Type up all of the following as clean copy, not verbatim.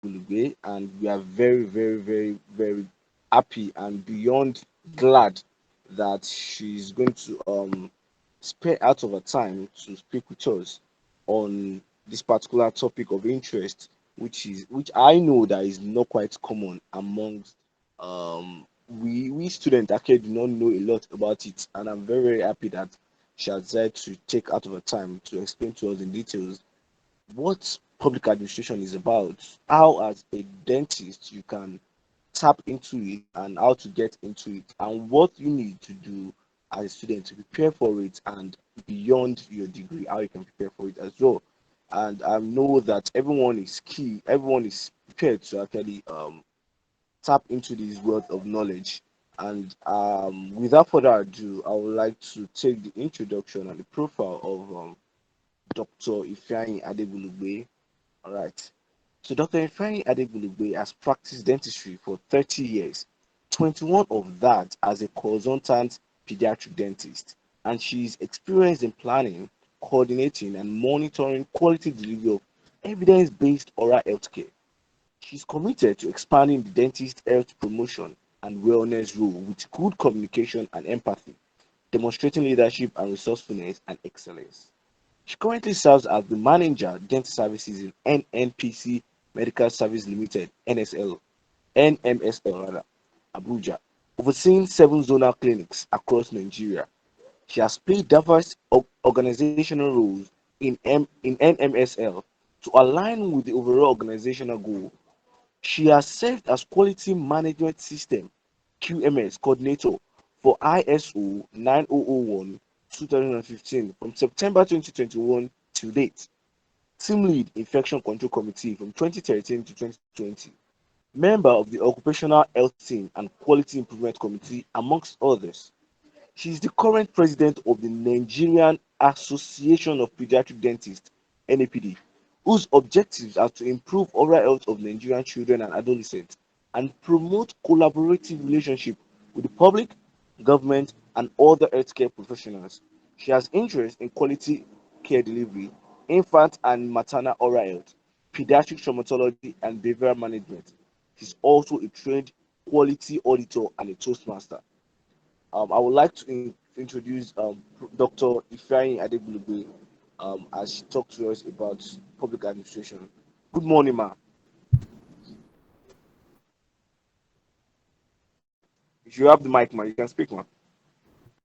Adegbulugbe, and we are very, very, very, very happy and beyond glad that she's going to spare out of her time to speak with us on this particular topic of interest, which I know that is not quite common amongst we students actually do not know a lot about it, and I'm very, very happy that she has decided to take out of her time to explain to us in details what public administration is about, how as a dentist you can tap into it and how to get into it, and what you need to do as a student to prepare for it, and beyond your degree, how you can prepare for it as well. And I know that everyone is prepared to actually tap into this wealth of knowledge. And without further ado, I would like to take the introduction and the profile of Dr. Ifeyinwa Adegbulugbe. All right. So Dr. Ifeyinwa Adegbulugbe has practiced dentistry for 30 years, 21 of that as a consultant pediatric dentist, and she is experienced in planning, coordinating, and monitoring quality delivery of evidence-based oral health care. She's committed to expanding the dentist health promotion and wellness role with good communication and empathy, demonstrating leadership and resourcefulness and excellence. She currently serves as the manager dental services in NNPC Medical Service Limited (NSL) NMSL rather, Abuja, overseeing 7 zonal clinics across Nigeria. She has played diverse organizational roles in NMSL to align with the overall organizational goal. She has served as Quality Management System (QMS) coordinator for ISO 9001 2015 from September 2021 to date, team lead Infection Control Committee from 2013 to 2020, member of the Occupational Health Team and Quality Improvement Committee, amongst others. She is the current president of the Nigerian Association of Pediatric Dentists (NAPD), whose objectives are to improve oral health of Nigerian children and adolescents and promote collaborative relationship with the public, government, and other healthcare professionals. She has interest in quality care delivery, infant and maternal oral health, pediatric traumatology, and behavioral management. She's also a trained quality auditor and a Toastmaster. I would like to introduce Dr. Ifeanyi Adegbulugbe as she talks to us about public administration. Good morning, ma. If you have the mic, ma, you can speak, ma.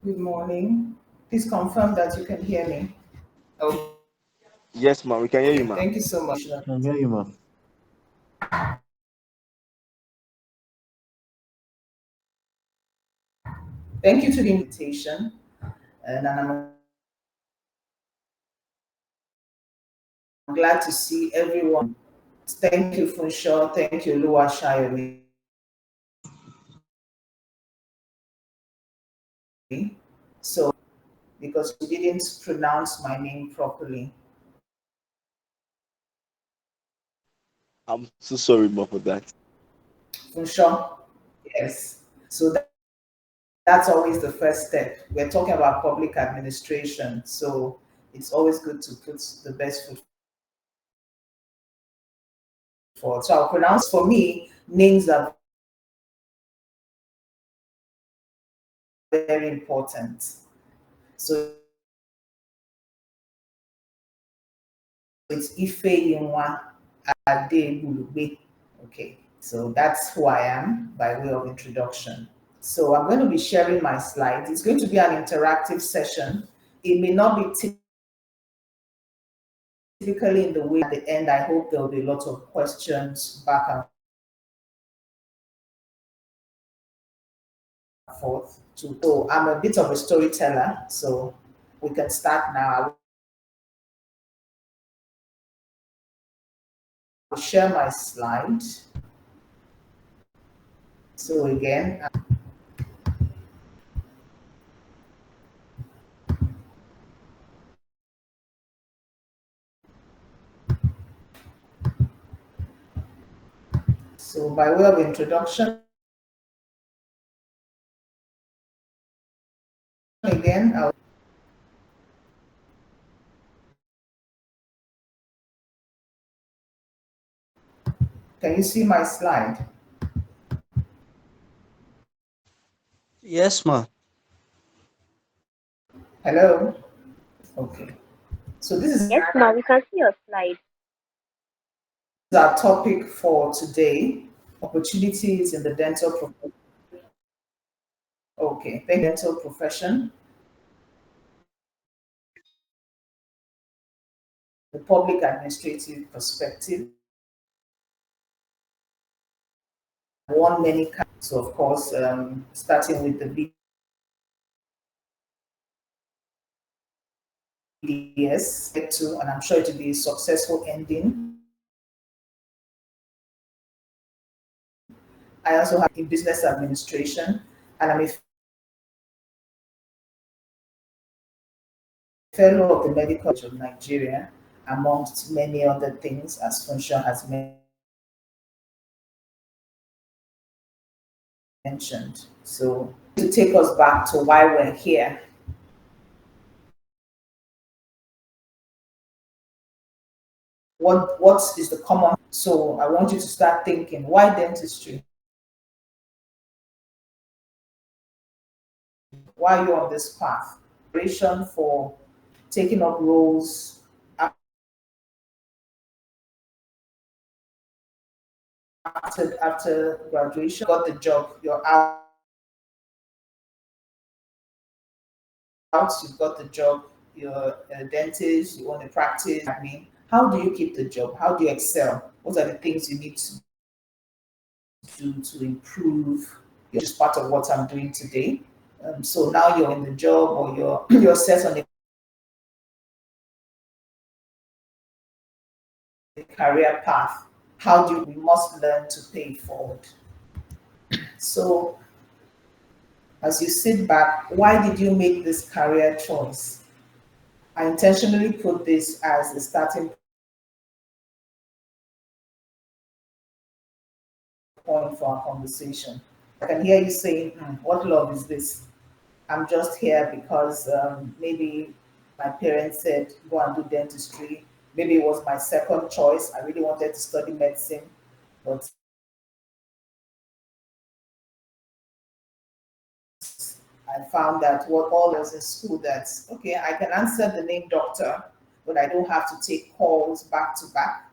Good morning. Please confirm that you can hear me. Okay, Yes, ma, we can hear you, ma. thank you so much. Can hear you, ma'am. Thank you to the invitation, and I'm glad to see everyone. Thank you, Funshaw. Thank you, Lua Shayomi. So, because you didn't pronounce my name properly. I'm so sorry, ma, for that. Funshaw, yes. So that's always the first step. We're talking about public administration, so it's always good to put the best foot forward. So I'll pronounce for me names are very important. So it's Ifeyinwa Adegbulugbe. Okay, so that's who I am by way of introduction. So I'm going to be sharing my slides. It's going to be an interactive session. It may not be typically in the way at the end. I hope there'll be a lot of questions back and forth. So I'm a bit of a storyteller, so we can start now. I'll share my slide. So again, so by way of introduction, again, Can you see my slide? Yes, ma. Hello? Okay. So this is Yes, ma, we can see your slide. our topic for today, opportunities in the dental profession. Okay, dental profession, the public administrative perspective, one many kinds. So of course, starting with the BDS, get to, and I'm sure it will be a successful ending. I also have in business administration, and I'm a fellow of the Medical College of Nigeria, amongst many other things, as Funsha has mentioned. So to take us back to why we're here, what is the common? So I want you to start thinking, why dentistry? Why are you on this path? Preparation for taking up roles after graduation, got the job, you're out, you've got the job, you're a dentist, you own a practice. I mean, how do you keep the job? How do you excel? What are the things you need to do to improve? Which is part of what I'm doing today. So now you're in the job, or you're set on a career path. How do you, we must learn to pay it forward. So as you sit back, why did you make this career choice? I intentionally put this as the starting point for our conversation. I can hear you saying, what love is this? I'm just here because maybe my parents said, go and do dentistry. Maybe it was my second choice. I really wanted to study medicine, but I found that what all was in school that, okay, I can answer the name doctor, but I don't have to take calls back to back.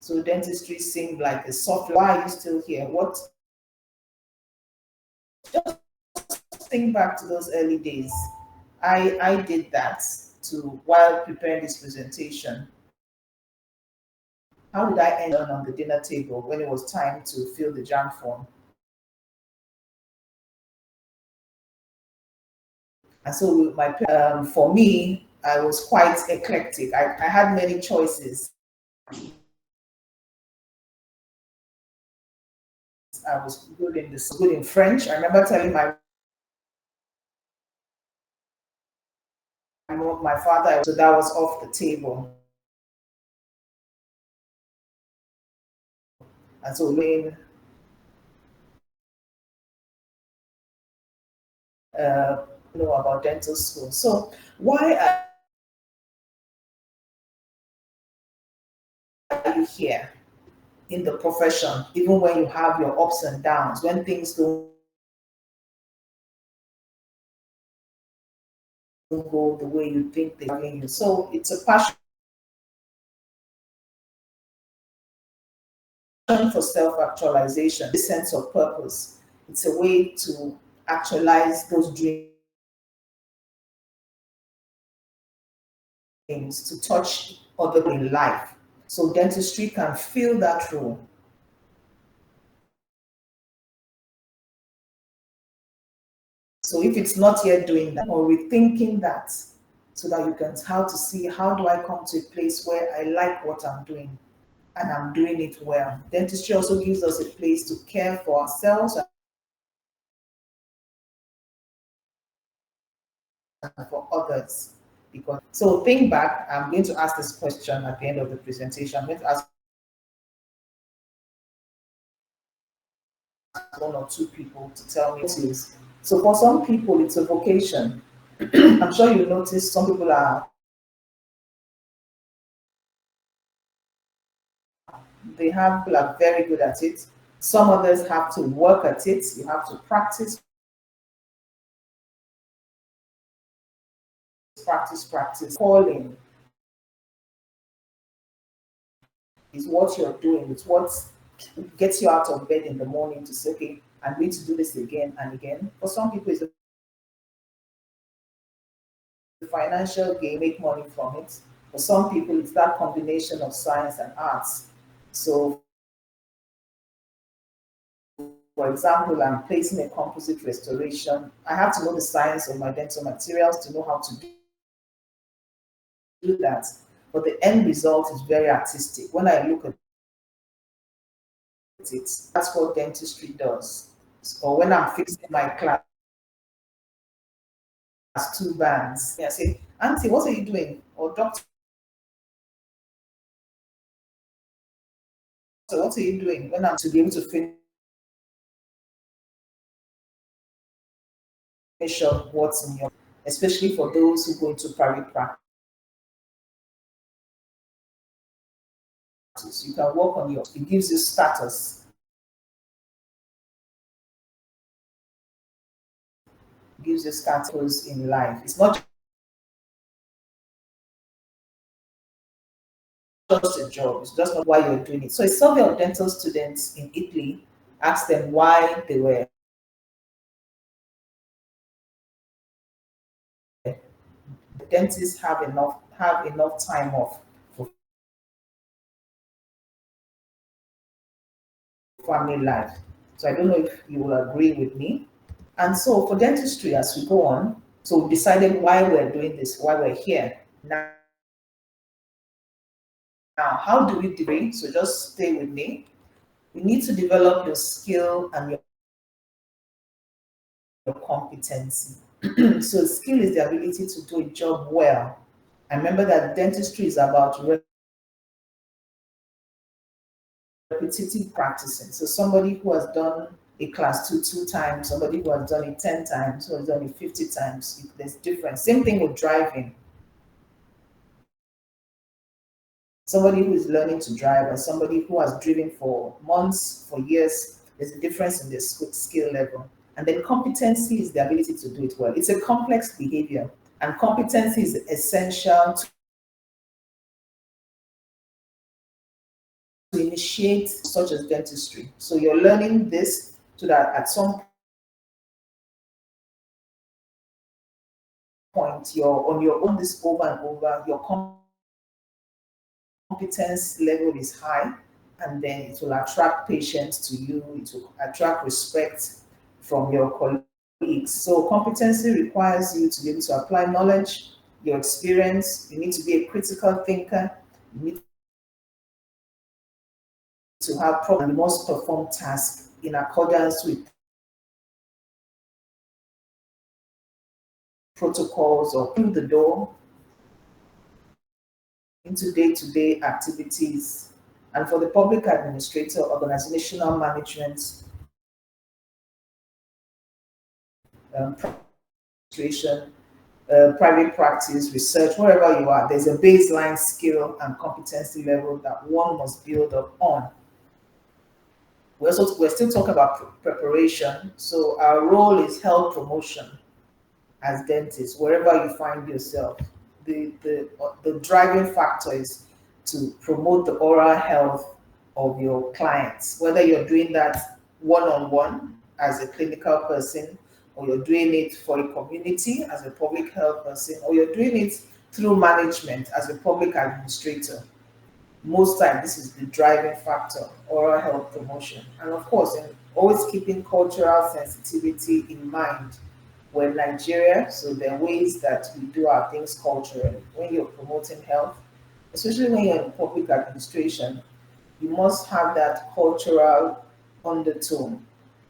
So dentistry seemed like a soft. Why are you still here? What? Just think back to those early days. I did that to while preparing this presentation. How did I end up on the dinner table when it was time to fill the jam form? And so my for me, I was quite eclectic. I had many choices. I was good in this, good in French. I remember telling my father, so that was off the table. And so when know about dental school. So why are you here in the profession, even when you have your ups and downs, when things don't go the way you think they're going to? So it's a passion for self-actualization, a sense of purpose. It's a way to actualize those dreams, to touch other in life. So dentistry can fill that role. So if it's not yet doing that, or rethinking that, so that you can how to see, how do I come to a place where I like what I'm doing and I'm doing it well. Dentistry also gives us a place to care for ourselves and for others. Because so think back, I'm going to ask this question at the end of the presentation. I'm going to ask one or two people to tell me what it is. So for some people, it's a vocation. I'm sure you notice some people are They have people are very good at it. Some others have to work at it. You have to practice. Calling is what you're doing. It's what gets you out of bed in the morning to say, okay, I'm going to do this again and again. For some people, it's a financial gain, make money from it. For some people, it's that combination of science and arts. So, for example, I'm placing a composite restoration. I have to know the science of my dental materials to know how to do that. But the end result is very artistic. When I look at it, that's what dentistry does. Or when I'm fixing my class two bands, I say, Auntie, what are you doing? Or Doctor, what are you doing? When I'm to be able to finish up what's in your, especially for those who go into private practice. You can work on your, it gives you status. It gives you status in life. It's not just a job, it's just not why you're doing it. So a survey of dental students in Italy asked them why they were dentists have enough time off for family life. So I don't know if you will agree with me. And so for dentistry, as we go on, so we decided why we're doing this, why we're here. Now, how do we do it? So just stay with me. You need to develop your skill and your competency. So skill is the ability to do a job well. I remember that dentistry is about repetitive practicing. So somebody who has done a class two times, somebody who has done it 10 times, who has done it 50 times, there's difference. Same thing with driving. Somebody who is learning to drive and somebody who has driven for months, for years, there's a difference in the skill level. And then competency is the ability to do it well. It's a complex behavior, and competency is essential to initiate such as dentistry. So you're learning this so that at some point you're on your own this over and over, your competence level is high, and then it will attract patients to you, it will attract respect from your colleagues. So competency requires you to be able to apply knowledge, your experience, you need to be a critical thinker, you need to have problem, you must perform tasks in accordance with protocols or through the door into day-to-day activities. And for the public administrator, organizational management, administration, private practice, research, wherever you are, there's a baseline skill and competency level that one must build up on. We're still talking about preparation. So our role is health promotion as dentists, wherever you find yourself. The driving factor is to promote the oral health of your clients, whether you're doing that one-on-one as a clinical person, or you're doing it for a community as a public health person, or you're doing it through management as a public administrator. Most time, this is the driving factor, oral health promotion. And of course, in always keeping cultural sensitivity in mind. We're Nigeria, so there are ways that we do our things culturally. When you're promoting health, especially when you're in public administration, you must have that cultural undertone,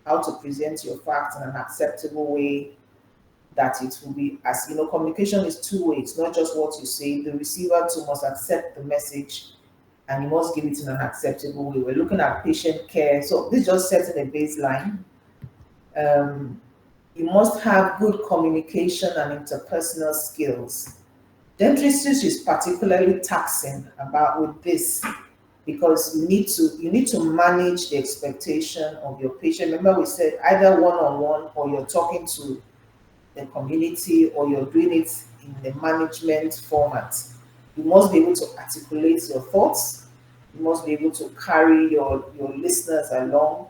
how to present your facts in an acceptable way, that it will be, as you know, communication is two-way. It's not just what you say. The receiver too must accept the message and you must give it in an acceptable way. We're looking at patient care. So this just setting a baseline. You must have good communication and interpersonal skills. Dentistry is particularly taxing about with this because you need to manage the expectation of your patient. Remember, we said either one-on-one, or you're talking to the community, or you're doing it in the management format. You must be able to articulate your thoughts. You must be able to carry your listeners along.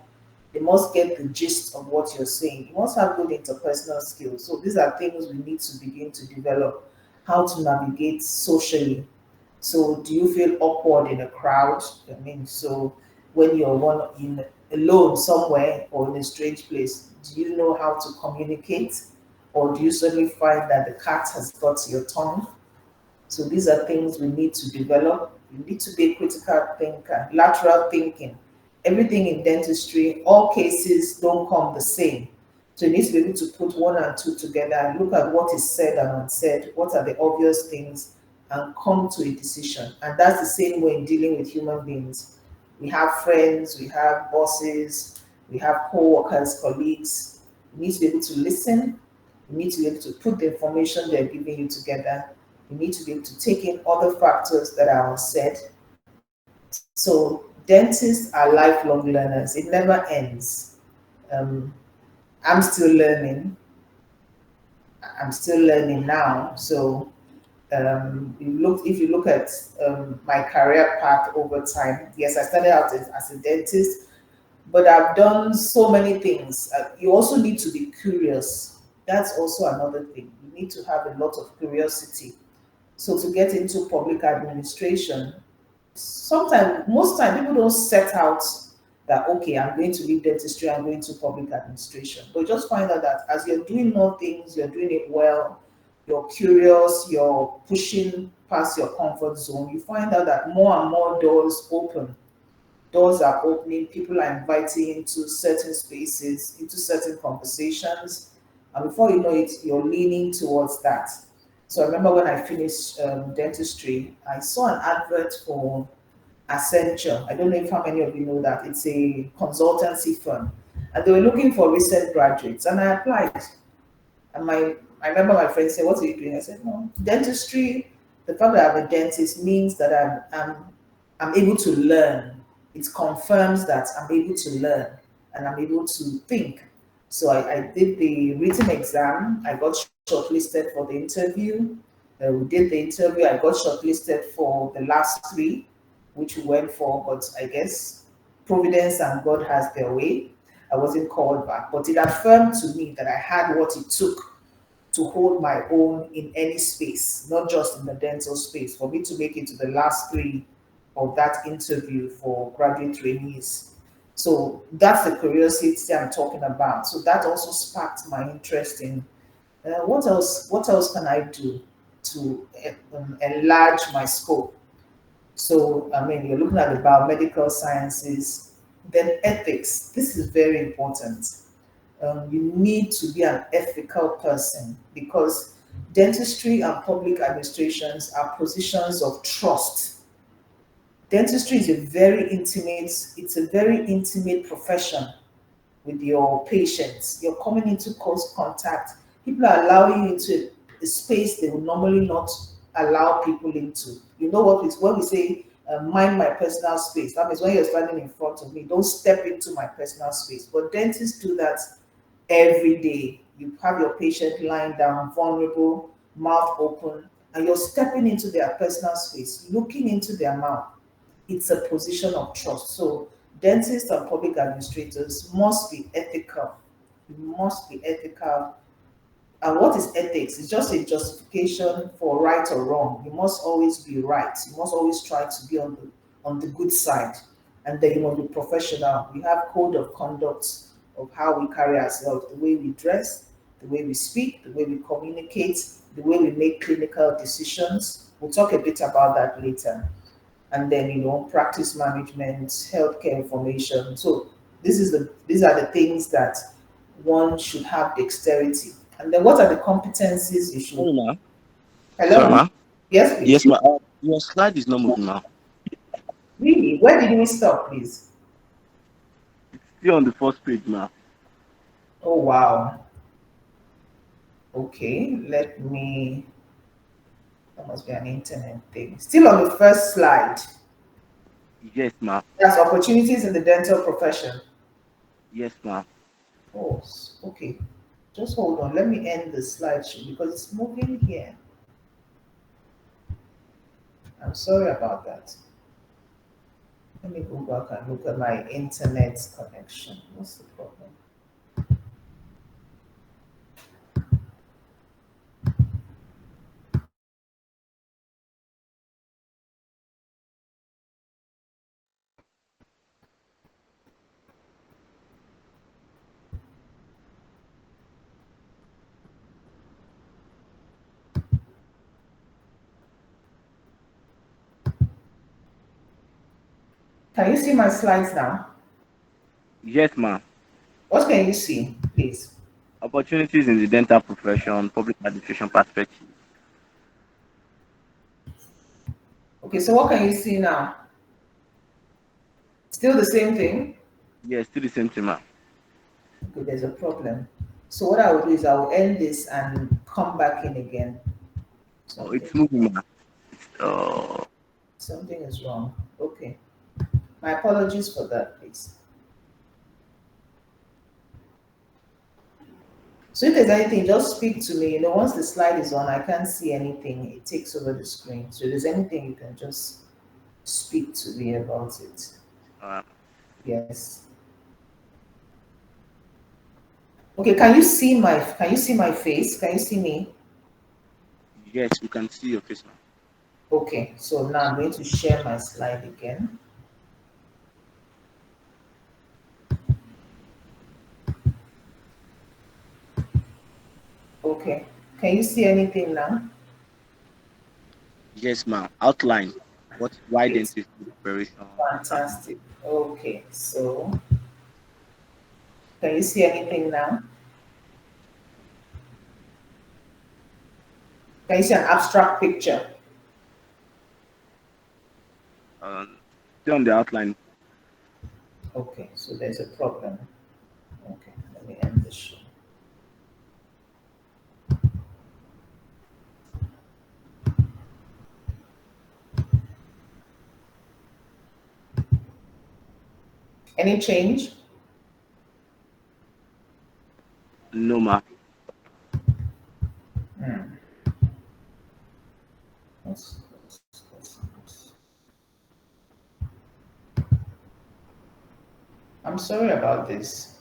They must get the gist of what you're saying. You must have good interpersonal skills. So these are things we need to begin to develop. How to navigate socially. So do you feel awkward in a crowd? I mean, so when you're one in alone somewhere or in a strange place, do you know how to communicate? Or do you suddenly find that the cat has got your tongue? So these are things we need to develop. You need to be a critical thinker, lateral thinking. Everything in dentistry, all cases don't come the same. So you need to be able to put one and two together and look at what is said and unsaid, what are the obvious things, and come to a decision. And that's the same way in dealing with human beings. We have friends, we have bosses, we have co-workers, colleagues. You need to be able to listen. You need to be able to put the information they're giving you together. You need to be able to take in other factors that are unsaid. So dentists are lifelong learners. It never ends. Um, I'm still learning. I'm still learning now. So if you look at my career path over time, yes, I started out as a dentist, but I've done so many things. You also need to be curious. That's also another thing. You need to have a lot of curiosity. So to get into public administration, sometimes, most time, people don't set out that, okay, I'm going to leave dentistry, I'm going to public administration. But just find out that as you're doing more things, you're doing it well, you're curious, you're pushing past your comfort zone, you find out that more and more doors open. Doors are opening, people are inviting you into certain spaces, into certain conversations, and before you know it, you're leaning towards that. So I remember when I finished dentistry, I saw an advert for Accenture. I don't know if how many of you know that. It's a consultancy firm. And they were looking for recent graduates. And I applied. And I remember my friend said, "What are you doing?" I said, "No, dentistry, the fact that I'm a dentist means that I'm able to learn. It confirms that I'm able to learn and I'm able to think." So I did the written exam. I got shortlisted for the interview. We did the interview. I got shortlisted for the last three, which we went for, but I guess Providence and God has their way. I wasn't called back, but it affirmed to me that I had what it took to hold my own in any space, not just in the dental space, for me to make it to the last three of that interview for graduate trainees. So that's the curiosity I'm talking about. So that also sparked my interest in what else. What else can I do to enlarge my scope? So, I mean, you're looking at the biomedical sciences, then ethics. This is very important. You need to be an ethical person because dentistry and public administrations are positions of trust. Dentistry is it's a very intimate profession with your patients. You're coming into close contact. People are allowing you into a space they would normally not allow people into. You know what is when we say mind my personal space. That means when you're standing in front of me, don't step into my personal space. But dentists do that every day. You have your patient lying down, vulnerable, mouth open, and you're stepping into their personal space, looking into their mouth. It's a position of trust. So dentists and public administrators must be ethical. You must be ethical. And what is ethics? It's just a justification for right or wrong. You must always be right. You must always try to be on the good side. And then you must be professional. We have code of conduct of how we carry ourselves, the way we dress, the way we speak, the way we communicate, the way we make clinical decisions. We'll talk a bit about that later. And then practice management, healthcare information. So these are the things that one should have dexterity. And then what are the competencies you should? Sorry, ma. Sorry, Hello? ma. Yes, Yes, please. ma. Your slide is not moving, ma. Really? Where did we stop, please? Still on the first page, ma. Oh wow. Okay, that must be an internet thing. Still on the first slide. Yes, ma'am. That's opportunities in the dental profession. Yes, ma'am. Oh, okay. Just hold on. Let me end the slideshow because it's moving here. I'm sorry about that. Let me go back and look at my internet connection. What's the problem? Can you see my slides now? Yes, ma'am. What can you see, please? Opportunities in the dental profession, public administration perspective. Okay, so what can you see now? Still the same thing? Yes, still the same thing, ma'am. Okay, there's a problem. So what I will do is I will end this and come back in again. Oh, Something, it's moving, ma'am. Oh, something is wrong. Okay. My apologies for that, please. So if there's anything, just speak to me. Once the slide is on, I can't see anything. It takes over the screen. So if there's anything, you can just speak to me about it. uh, Yes. Okay, can you see my face? Can you see me? yes, we can see your face, ma'am. Okay, so now I'm going to share my slide again. Okay. Can you see anything now? Yes, ma'am. Outline. Why It's dentistry preparation? fantastic. Okay, so can you see anything now? Can you see an abstract picture? Stay on the outline. Okay, so there's a problem. Okay, let me end this show. Any change? No, ma'am. Hmm. Let's- I'm sorry about this.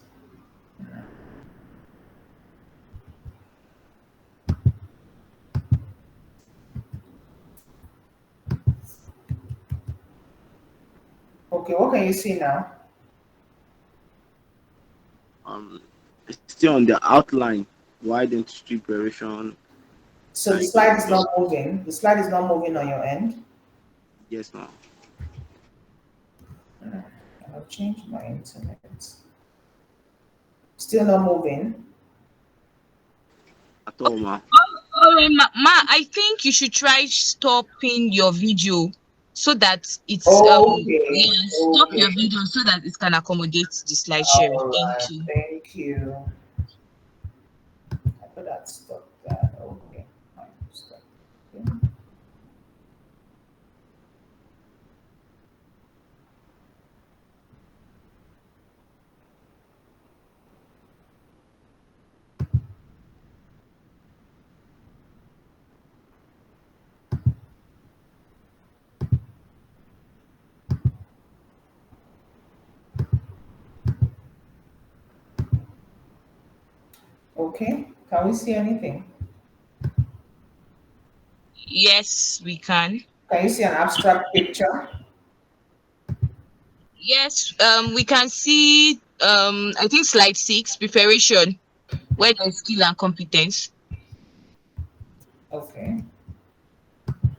Okay, what can you see now? Um, stay on the outline. Why dentistry preparation? So the Like, slide is not moving. The slide is not moving on your end. yes, ma'am. Hmm. I've changed my internet. Still not moving. At all, ma'am. I think you should try stopping your video so that it's Okay, yeah, stop your okay. video so that it can accommodate the slide sharing. All Thank right, you. thank you. I thought I'd stop that. Okay, fine, stop. Okay. Okay, can we see anything? Yes, we can. Can you see an abstract picture? Yes, we can see I think slide 6, preparation, where there's skill and competence. Okay.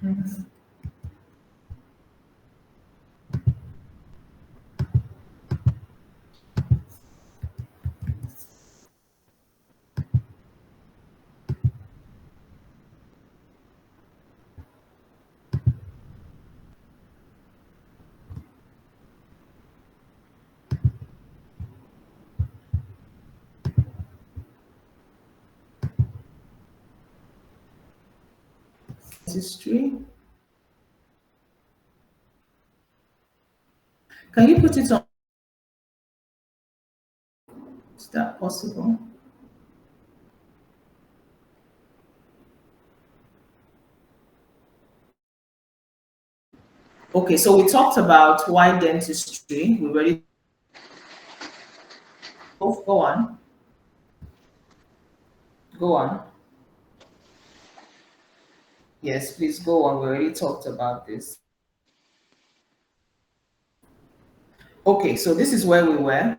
Mhm. History. Can you put it on? Is that possible? Okay, so we talked about why dentistry. We already go on. Go on. Yes, please go on. We already talked about this. Okay, so this is where we were.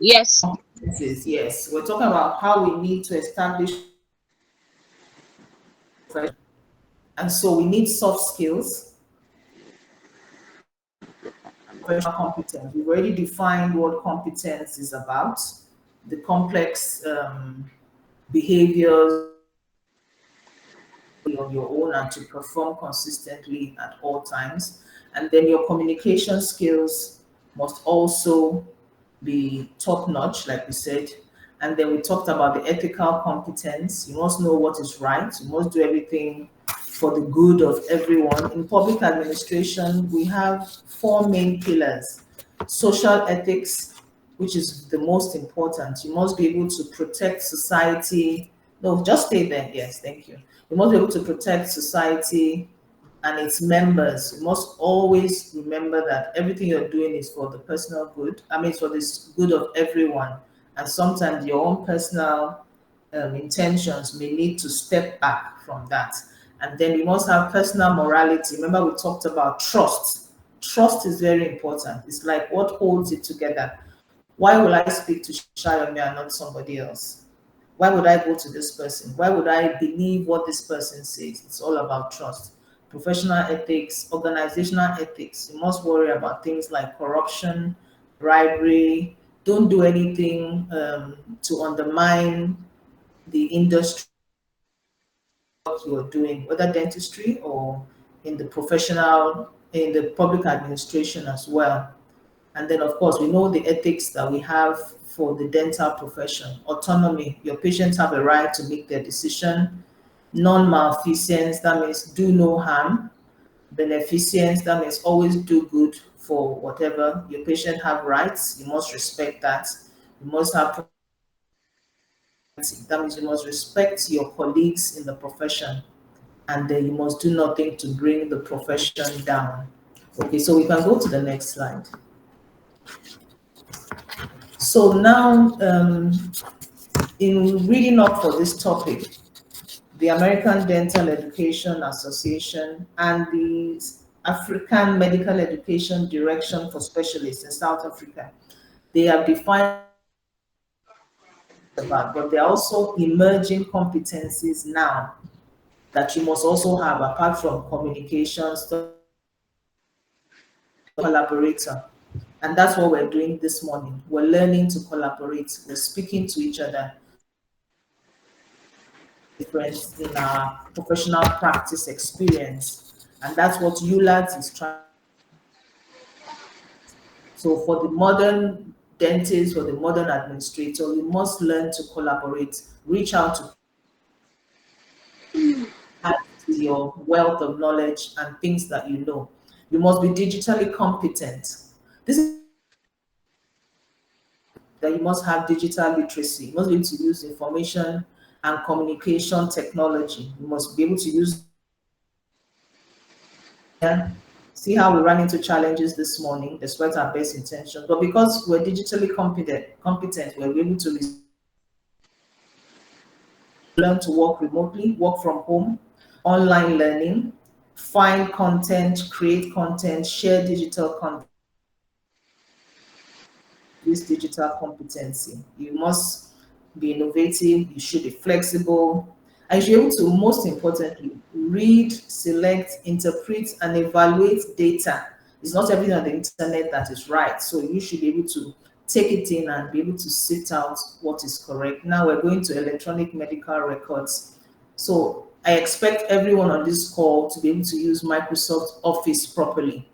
Yes. Yes, we're talking about how we need to establish, and so we need soft skills, professional competence. We've already defined what competence is about, the complex behaviors on your own and to perform consistently at all times. And then your communication skills must also be top notch, like we said. And then we talked about the ethical competence. You must know what is right. You must do everything for the good of everyone. In public administration, we have four main pillars: social ethics, which is the most important. You must be able to protect society. No, just stay there. Yes, thank you. You must be able to protect society and its members. You must always remember that everything you're doing is for the personal good. I mean, it's for the good of everyone. And sometimes your own personal intentions may need to step back from that. And then you must have personal morality. Remember, we talked about trust. Trust is very important. It's like what holds it together. Why will I speak to Shayomi and not somebody else? Why would I go to this person? Why would I believe what this person says? It's all about trust. Professional ethics, organizational ethics. You must worry about things like corruption, bribery. Don't do anything to undermine the industry you're doing, whether dentistry or in the professional, in the public administration as well. And then, of course, we know the ethics that we have for the dental profession. Autonomy, your patients have a right to make their decision. Non-malfeasance, that means do no harm. Beneficence, that means always do good for whatever. Your patient have rights, you must respect that. You must have, that means you must respect your colleagues in the profession. And then you must do nothing to bring the profession down. Okay, so we can go to the next slide. So now, in reading up for this topic, the American Dental Education Association and the African Medical Education Direction for Specialists in South Africa, they have defined about, but there are also emerging competencies now that you must also have apart from communications, collaborator. And that's what we're doing this morning. We're learning to collaborate. We're speaking to each other. Difference in our professional practice experience. And that's what ULADS is trying. So for the modern dentist, for the modern administrator, you must learn to collaborate, reach out to add to your wealth of knowledge and things that you know. You must be digitally competent. This is that you must have digital literacy. You must be able to use information and communication technology. You must be able to use. See how we ran into challenges this morning, despite our best intentions. But because we're digitally competent, we're able to learn to work remotely, work from home, online learning, find content, create content, share digital content. This digital competency. You must be innovative, you should be flexible, and you should be able to, most importantly, read, select, interpret, and evaluate data. It's not everything on the internet that is right. So you should be able to take it in and be able to sift out what is correct. Now we're going to electronic medical records. So I expect everyone on this call to be able to use Microsoft Office properly.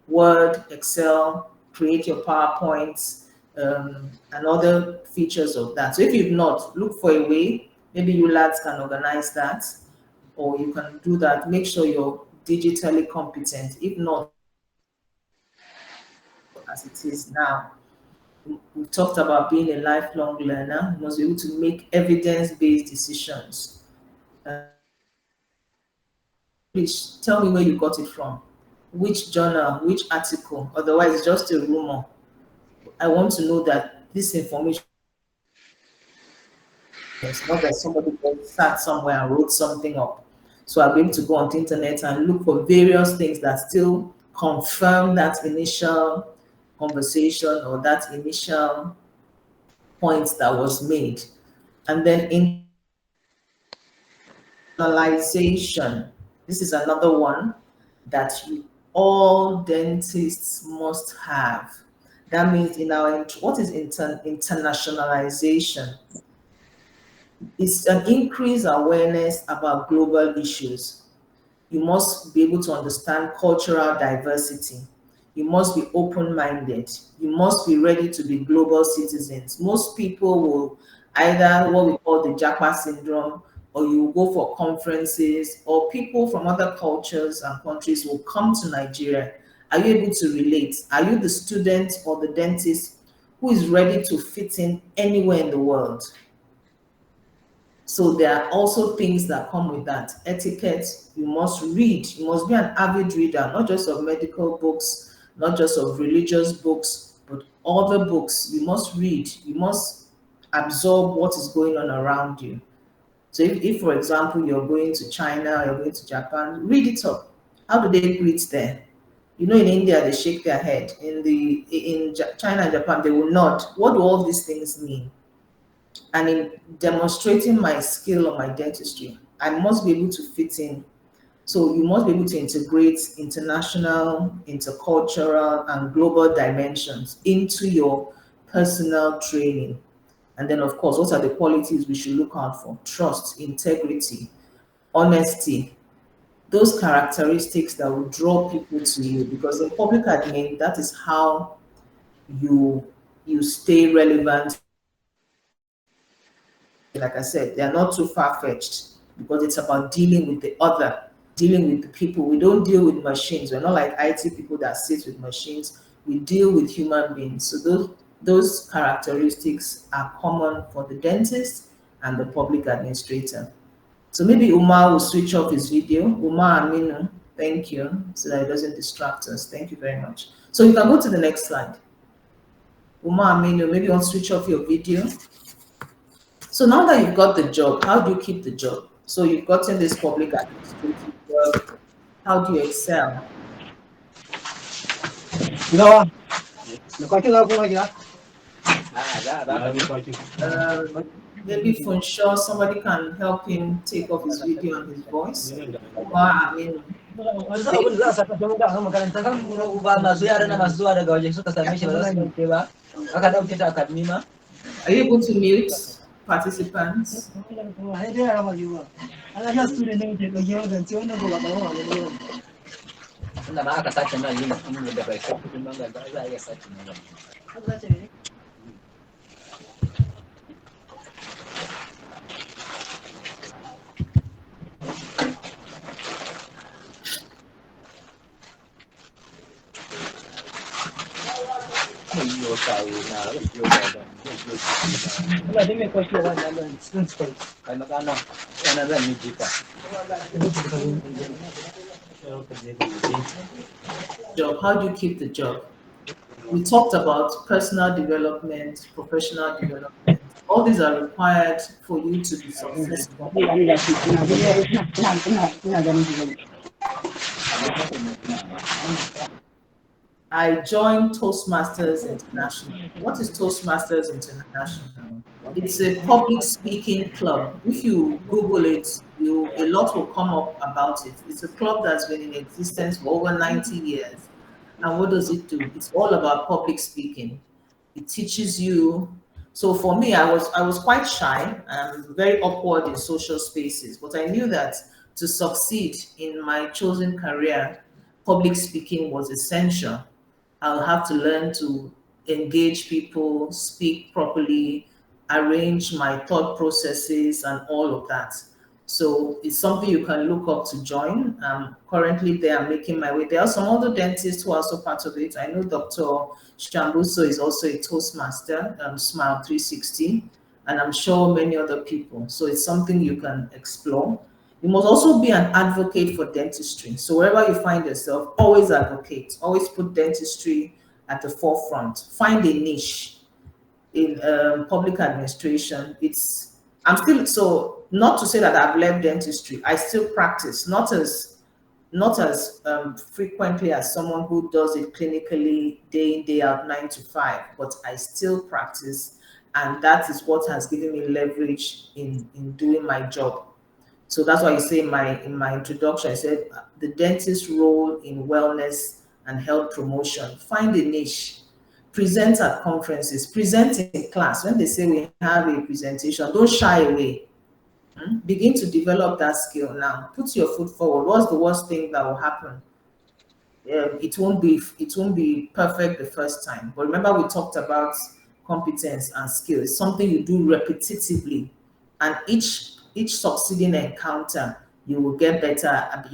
Word, Excel, create your PowerPoints, and other features of that. So if you've not, look for a way. Maybe you lads can organize that, or you can do that. Make sure you're digitally competent. If not, as it is now. We talked about being a lifelong learner. You must be able to make evidence-based decisions. Please tell me where you got it from, which journal, which article. Otherwise, it's just a rumor. I want to know that this information is not that somebody just sat somewhere and wrote something up. So I'll be able to go on the internet and look for various things that still confirm that initial conversation or that initial point that was made. And then internalization. This is another one that all dentists must have. That means in our, what is internationalization? It's an increased awareness about global issues. You must be able to understand cultural diversity. You must be open-minded. You must be ready to be global citizens. Most people will either what we call the Japa syndrome, or you will go for conferences, or people from other cultures and countries will come to Nigeria. Are you able to relate? Are you the student or the dentist who is ready to fit in anywhere in the world? So there are also things that come with that. Etiquette, you must read. You must be an avid reader, not just of medical books, not just of religious books, but other books. You must read. You must absorb what is going on around you. So if for example, you're going to China, or you're going to Japan, read it up. How do they greet there? You know, in India, they shake their head. In China and Japan, they will nod. What do all these things mean? And in demonstrating my skill of my dentistry, I must be able to fit in. So you must be able to integrate international, intercultural, and global dimensions into your personal training. And then, of course, what are the qualities we should look out for? Trust, integrity, honesty, those characteristics that will draw people to you. Because in public admin, that is how you stay relevant. Like I said, they are not too far-fetched because it's about dealing with the other, dealing with the people. We don't deal with machines. We're not like IT people that sit with machines. We deal with human beings. So those characteristics are common for the dentist and the public administrator. So maybe Umar will switch off his video. Umar Aminu, thank you, so that it doesn't distract us. Thank you very much. So you can go to the next slide. Umar Aminu, maybe you want to switch off your video. So now that you've got the job, how do you keep the job? So you've gotten this public administrative work. How do you excel? Maybe Funshaw, somebody can help him take off his video and his voice. Umar Aminu. Are you able to mute participants? Job. How do you keep the job? We talked about personal development, professional development. All these are required for you to be successful. I joined Toastmasters International. What is Toastmasters International? It's a public speaking club. If you Google it, a lot will come up about it. It's a club that's been in existence for over 90 years. And what does it do? It's all about public speaking. It teaches you. So for me, I was quite shy and very awkward in social spaces, but I knew that to succeed in my chosen career, public speaking was essential. I'll have to learn to engage people, speak properly, arrange my thought processes, and all of that. So it's something you can look up to join. Currently there, I'm making my way. There are some other dentists who are also part of it. I know Dr. Shambuso is also a Toastmaster, Smile 360, and I'm sure many other people. So it's something you can explore. You must also be an advocate for dentistry. So wherever you find yourself, always advocate, always put dentistry at the forefront. Find a niche in public administration. I'm still, so not to say that I've left dentistry. I still practice, not as frequently as someone who does it clinically day in day out 9 to 5, but I still practice, and that is what has given me leverage in doing my job. So that's why you say in my introduction, I said the dentist's role in wellness and health promotion. Find a niche, present at conferences, present in class. When they say we have a presentation, don't shy away. Begin to develop that skill now. Put your foot forward. What's the worst thing that will happen? It won't be perfect the first time. But remember, we talked about competence and skill. It's something you do repetitively, and each succeeding encounter, you will get better at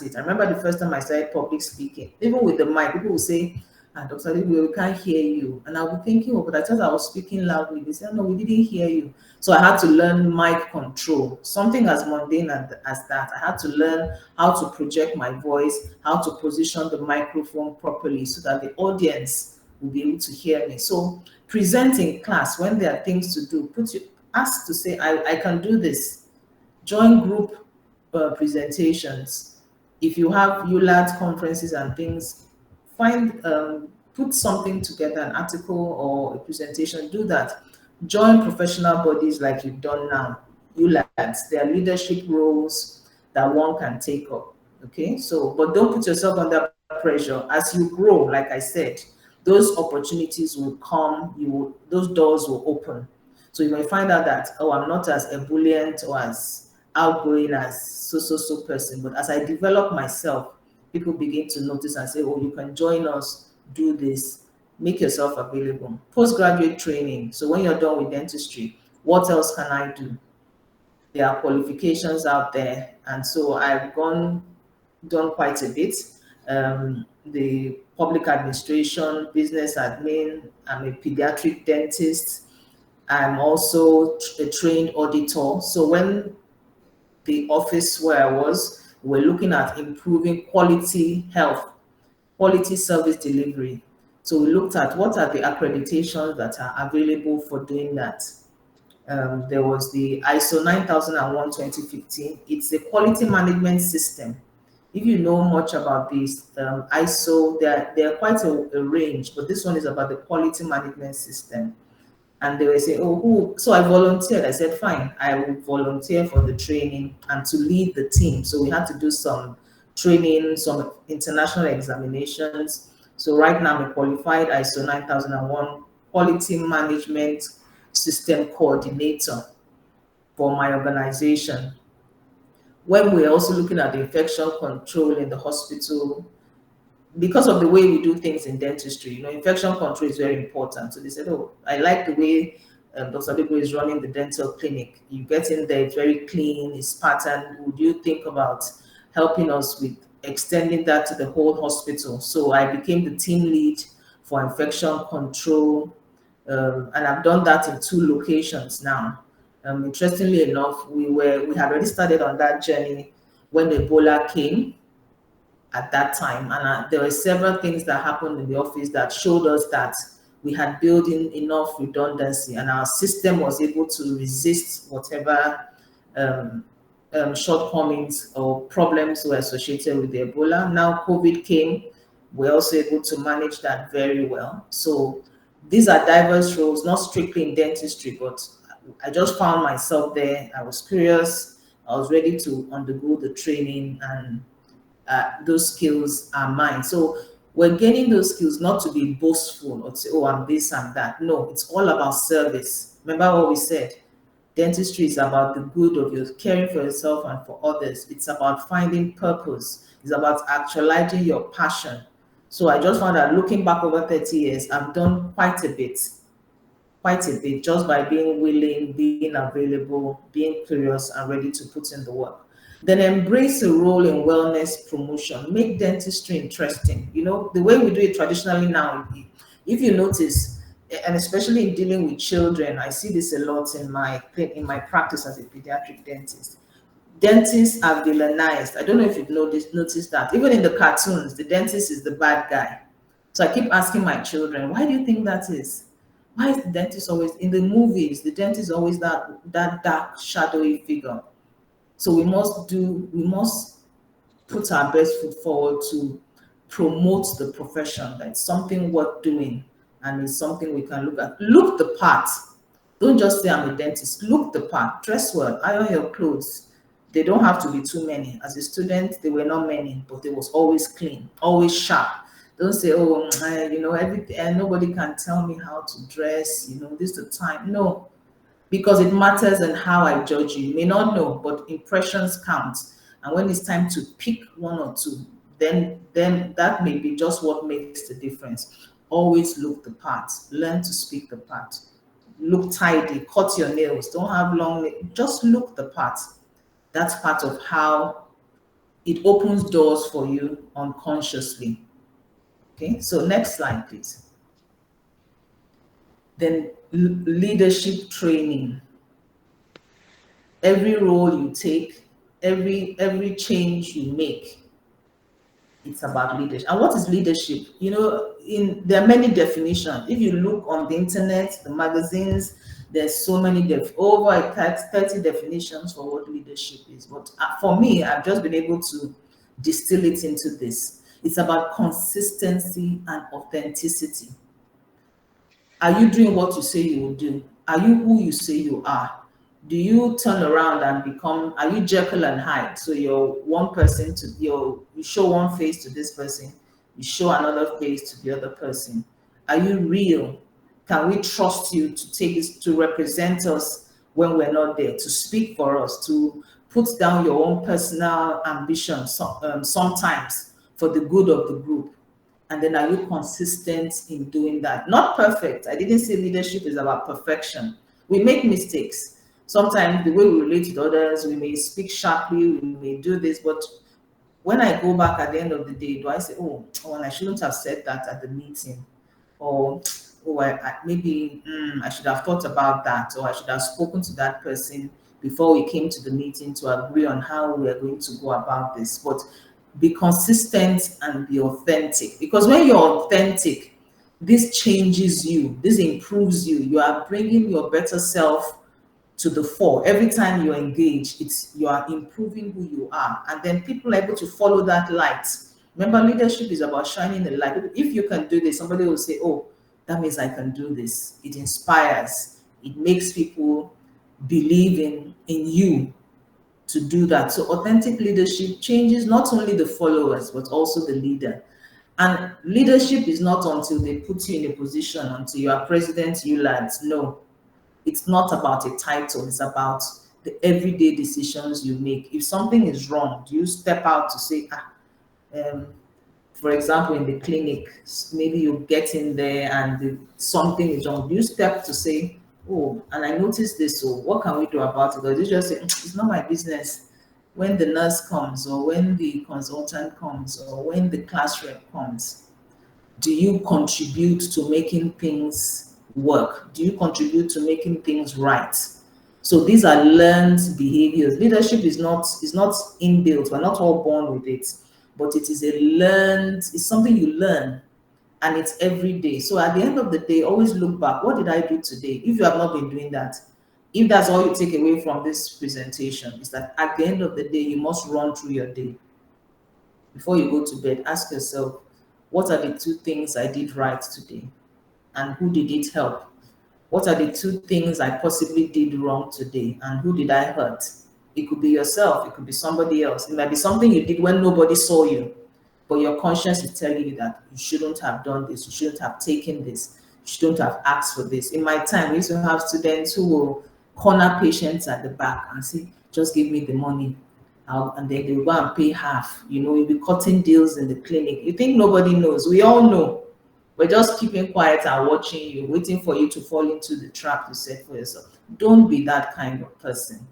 it. I remember the first time I started public speaking, even with the mic, people will say, Dr. Adegbulugbe, we can't hear you. And I'll be thinking, oh, but I thought I was speaking loudly. They said, no, we didn't hear you. So I had to learn mic control, something as mundane as that. I had to learn how to project my voice, how to position the microphone properly so that the audience will be able to hear me. So present in class when there are things to do, ask to say, I can do this. Join group presentations. If you have ULADS conferences and things, put something together, an article or a presentation, do that. Join professional bodies like you've done now, ULADS. There are leadership roles that one can take up. Okay, so, but don't put yourself under pressure. As you grow, like I said, those opportunities will come, those doors will open. So you may find out that, oh, I'm not as ebullient or as outgoing as so person, but as I develop myself, people begin to notice and say, oh, you can join us, do this, make yourself available. Postgraduate training. So when you're done with dentistry, what else can I do? There are qualifications out there. And so I've done quite a bit. The public administration, business admin, I'm a pediatric dentist. I'm also a trained auditor. So when the office where I was, we're looking at improving quality health, quality service delivery. So we looked at what are the accreditations that are available for doing that. There was the ISO 9001 2015. It's a quality management system. If you know much about this ISO, there are quite a range, but this one is about the quality management system. And they were saying, oh, who? So I volunteered. I said, fine, I will volunteer for the training and to lead the team. So we had to do some training, some international examinations. So right now I'm a qualified ISO 9001 quality management system coordinator for my organization. When we're also looking at the infection control in the hospital, because of the way we do things in dentistry, infection control is very important. So they said, oh, I like the way Dr. Adegbulugbe is running the dental clinic. You get in there, it's very clean, it's patterned. Would you think about helping us with extending that to the whole hospital? So I became the team lead for infection control, and I've done that in 2 locations now. Interestingly enough, we had already started on that journey when Ebola came at that time. And there were several things that happened in the office that showed us that we had built in enough redundancy and our system was able to resist whatever shortcomings or problems were associated with the Ebola. Now COVID came, we're also able to manage that very well. So these are diverse roles, not strictly in dentistry, but I just found myself there. I was curious. I was ready to undergo the training, and those skills are mine. So we're gaining those skills not to be boastful or to say, oh, I'm this, I'm that. No, it's all about service. Remember what we said? Dentistry is about the good of your caring for yourself and for others. It's about finding purpose. It's about actualizing your passion. So I just found that looking back over 30 years, I've done quite a bit quite a bit just by being willing, being available, being curious, and ready to put in the work. Then embrace a role in wellness promotion. Make dentistry interesting. You know, the way we do it traditionally now, if you notice, and especially in dealing with children, I see this a lot in my practice as a pediatric dentist. Dentists are villainized. I don't know if you've noticed that. Even in the cartoons, the dentist is the bad guy. So I keep asking my children, why do you think that is? Why is the dentist always in the movies? The dentist is always that dark, shadowy figure. So we must put our best foot forward to promote the profession. That's something worth doing, and it's something we can look at. Look the part. Don't just say I'm a dentist. Look the part. Dress well. Iron your clothes. They don't have to be too many. As a student, they were not many, but they was always clean, always sharp. Don't say, oh, everything. Nobody can tell me how to dress. This is the time. No, because it matters and how I judge you. You may not know, but impressions count. And when it's time to pick one or two, then that may be just what makes the difference. Always look the part. Learn to speak the part. Look tidy. Cut your nails. Don't have long nails. Just look the part. That's part of how it opens doors for you unconsciously. Okay, so next slide, please. Then leadership training. Every role you take, every change you make, it's about leadership. And what is leadership? There are many definitions. If you look on the internet, the magazines, there's so many over 30 definitions for what leadership is. But for me, I've just been able to distill it into this. It's about consistency and authenticity. Are you doing what you say you will do? Are you who you say you are? Do you turn around and become, are you Jekyll and Hyde? So you're one person you show one face to this person, you show another face to the other person. Are you real? Can we trust you to take this, to represent us when we're not there, to speak for us, to put down your own personal ambition sometimes for the good of the group? And then are you consistent in doing that? Not perfect. I didn't say leadership is about perfection. We make mistakes. Sometimes the way we relate to others, we may speak sharply, we may do this, but when I go back at the end of the day, do I say, oh, I shouldn't have said that at the meeting? Or, maybe I should have thought about that, or I should have spoken to that person before we came to the meeting to agree on how we are going to go about this. But be consistent and be authentic, because when you're authentic, this changes you, this improves you. You are bringing your better self to the fore. Every time you engage, you are improving who you are, and then people are able to follow that light. Remember, leadership is about shining the light. If you can do this, somebody will say, oh, that means I can do this. It inspires, it makes people believe in you to do that. So authentic leadership changes not only the followers, but also the leader. And leadership is not until they put you in a position, until you are president ULADS. No, it's not about a title. It's about the everyday decisions you make. If something is wrong, do you step out to say, for example, in the clinic, maybe you get in there and something is wrong. Do you step to say, oh, and I noticed this, so what can we do about it? Or do you just say, it's not my business? When the nurse comes, or when the consultant comes, or when the class rep comes, do you contribute to making things work? Do you contribute to making things right? So these are learned behaviors. Leadership is not inbuilt. We're not all born with it, but it is it's something you learn, and it's every day. So at the end of the day, always look back. What did I do today? If you have not been doing that, if that's all you take away from this presentation, is that at the end of the day, you must run through your day. Before you go to bed, ask yourself, what are the 2 things I did right today? And who did it help? What are the 2 things I possibly did wrong today? And who did I hurt? It could be yourself, it could be somebody else. It might be something you did when nobody saw you, but your conscience is telling you that you shouldn't have done this, you shouldn't have taken this, you shouldn't have asked for this. In my time, we used to have students who will corner patients at the back and say, just give me the money. And then they will go and pay half. You'll be cutting deals in the clinic. You think nobody knows? We all know. We're just keeping quiet and watching you, waiting for you to fall into the trap you set for yourself. Don't be that kind of person.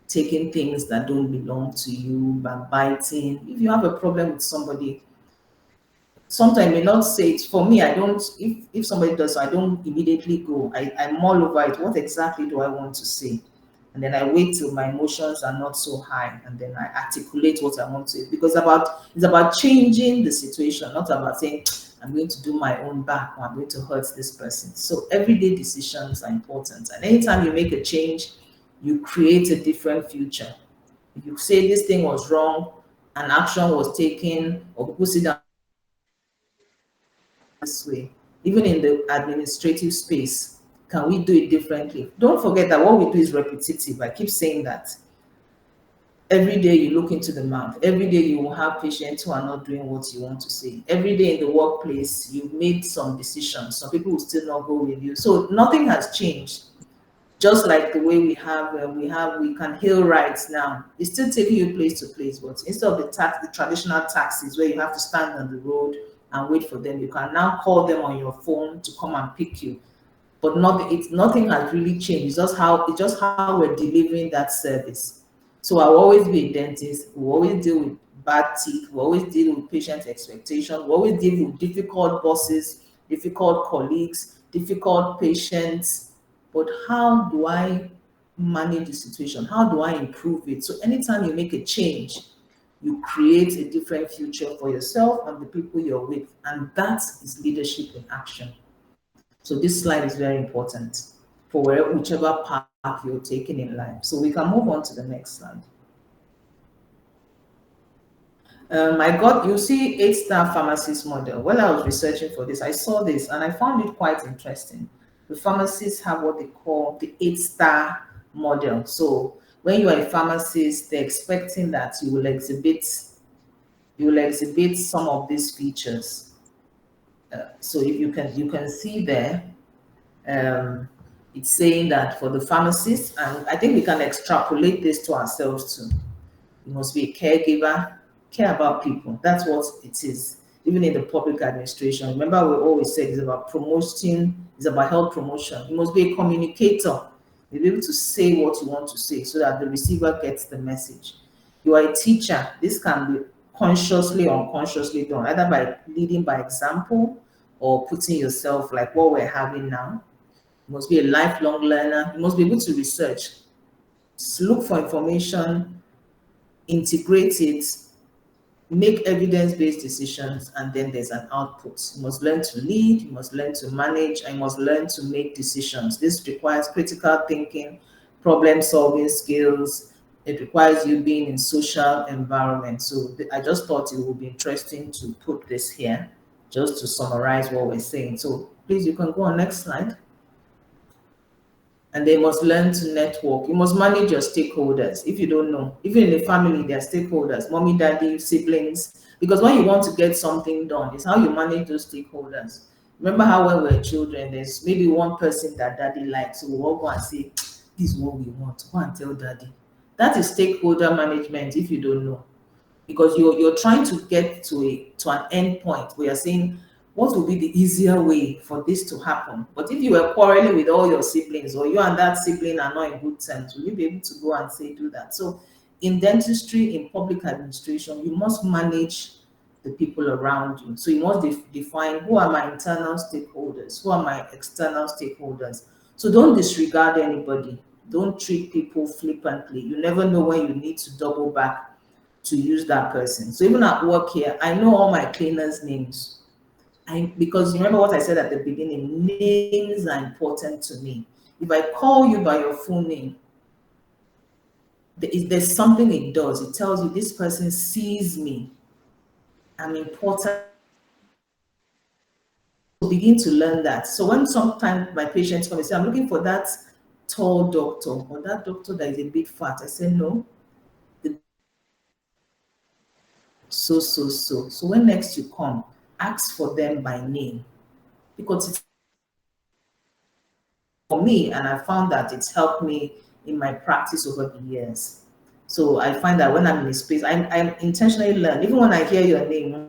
Taking things that don't belong to you, backbiting. If you have a problem with somebody, sometimes I may not say it. For me, I don't, if somebody does, I don't immediately go. I mull over it. What exactly do I want to say? And then I wait till my emotions are not so high, and then I articulate what I want to. Because it's about changing the situation, not about saying I'm going to do my own back or I'm going to hurt this person. So everyday decisions are important, and anytime you make a change, you create a different future. If you say this thing was wrong, an action was taken, or people sit down this way, even in the administrative space, can we do it differently? Don't forget that what we do is repetitive. I keep saying that. Every day you look into the mouth. Every day you will have patients who are not doing what you want to say. Every day in the workplace, you've made some decisions. Some people will still not go with you. So nothing has changed. Just like the way we can hail rides now. It's still taking you place to place, but instead of the traditional taxis where you have to stand on the road and wait for them, you can now call them on your phone to come and pick you. But nothing has really changed. It's just how we're delivering that service. So I'll always be a dentist. We'll always deal with bad teeth. We'll always deal with patient expectation. We'll always deal with difficult bosses, difficult colleagues, difficult patients. But how do I manage the situation? How do I improve it? So anytime you make a change, you create a different future for yourself and the people you're with. And that is leadership in action. So this slide is very important for whichever path you're taking in life. So we can move on to the next slide. You see 8-star pharmacist model. When I was researching for this, I saw this and I found it quite interesting. The pharmacists have what they call the 8-star model. So when you are a pharmacist, they're expecting that you will exhibit some of these features. So if you can see there, it's saying that for the pharmacist, and I think we can extrapolate this to ourselves too. You must be a caregiver, care about people. That's what it is. Even in the public administration, remember we always said it's about promoting, it's about health promotion. You must be a communicator. You'll be able to say what you want to say so that the receiver gets the message. You are a teacher. This can be consciously or unconsciously done, either by leading by example or putting yourself like what we're having now. You must be a lifelong learner. You must be able to research, look for information, integrate it, make evidence-based decisions, and then there's an output. You must learn to lead, you must learn to manage, and you must learn to make decisions. This requires critical thinking, problem-solving skills. It requires you being in social environment. So I just thought it would be interesting to put this here, just to summarize what we're saying. So please, you can go on next slide. And they must learn to network. You must manage your stakeholders. If you don't know, even in the family, there are stakeholders, mommy, daddy, siblings. Because when you want to get something done, it's how you manage those stakeholders. Remember how when we're children, there's maybe one person that daddy likes, so we'll all go and say, this is what we want. Go and tell daddy. That is stakeholder management if you don't know. Because you're trying to get to an end point where you're saying, what will be the easier way for this to happen? But if you were quarreling with all your siblings, or you and that sibling are not in good terms, will you be able to go and say, do that? So in dentistry, in public administration, you must manage the people around you. So you must define who are my internal stakeholders, who are my external stakeholders. So don't disregard anybody. Don't treat people flippantly. You never know when you need to double back to use that person. So even at work here, I know all my cleaners' names. Because remember what I said at the beginning, names are important to me. If I call you by your full name, there's something it does. It tells you this person sees me. I'm important. Begin to learn that. So when sometimes my patients come and say, I'm looking for that tall doctor or that doctor that is a bit fat, I say, no. So when next you come, ask for them by name. Because it's for me, and I found that it's helped me in my practice over the years. So I find that when I'm in a space, I'm intentionally learn. Even when I hear your name,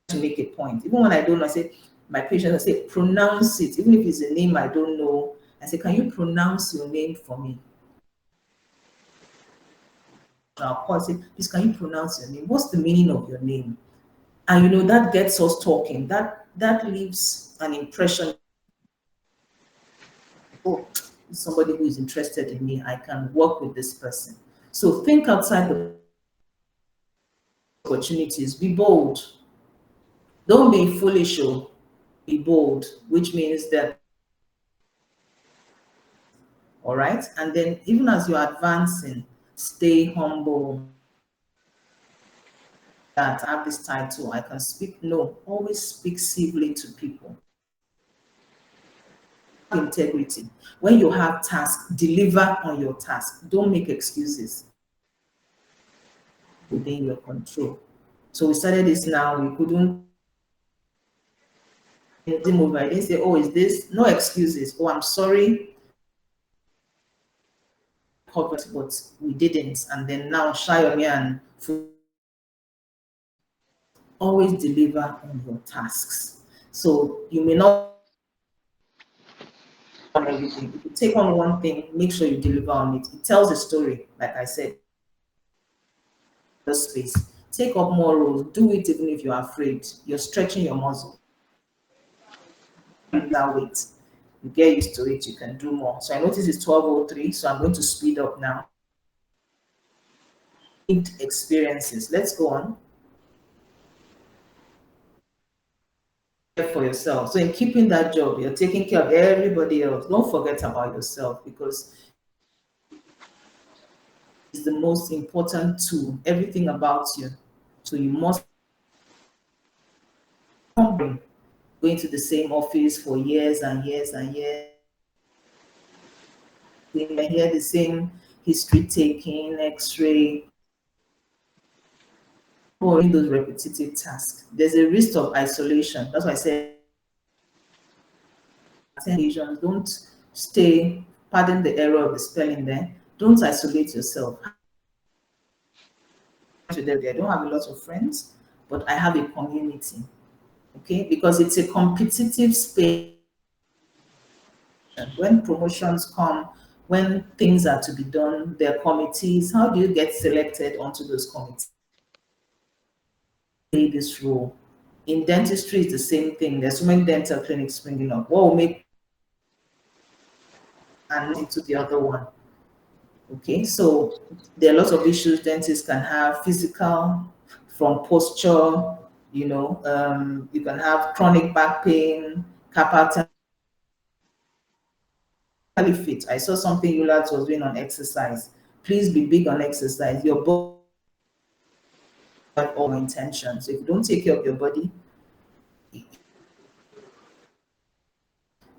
to make a point. Even when I don't know, I say, my patients, I say, pronounce it. Even if it's a name I don't know, I say, can you pronounce your name for me? I'll call, say, please, can you pronounce your name? What's the meaning of your name? And that gets us talking. That leaves an impression. Oh, somebody who is interested in me, I can work with this person. So think outside the opportunities. Be bold. Don't be foolish, or be bold, which means that, all right? And then even as you're advancing, stay humble. That I have this title, I can speak. No, always speak civilly to people. Integrity. When you have tasks, deliver on your task. Don't make excuses within your control. So we started this now. We couldn't move. I didn't say, oh, is this? No excuses. Oh, I'm sorry. But we didn't. And then now Shayomi and always deliver on your tasks. So you may not on everything. If you take on one thing, make sure you deliver on it. It tells a story, like I said. The space. Take up more roles. Do it even if you're afraid. You're stretching your muscle. That weight. You get used to it, you can do more. So I notice it's 12:03, so I'm going to speed up now. Experiences. Let's go on. For yourself. So in keeping that job, you're taking care of everybody else. Don't forget about yourself, because it's the most important tool. Everything about you. So you must going to the same office for years and years and years. You hear the same history taking, X-ray, or in those repetitive tasks. There's a risk of isolation. That's why I said Asians, don't stay, pardon the error of the spelling there, don't isolate yourself. I don't have a lot of friends, but I have a community, okay? Because it's a competitive space. When promotions come, when things are to be done, there are committees. How do you get selected onto those committees? Play this role. In dentistry, it's the same thing. There's so many dental clinics springing up. What will make and into the other one? Okay, so there are lots of issues dentists can have, physical, from posture, you can have chronic back pain, carpal tunnel. Fit. I saw something ULADS was doing on exercise. Please be big on exercise. Your body have all intentions. So if you don't take care of your body,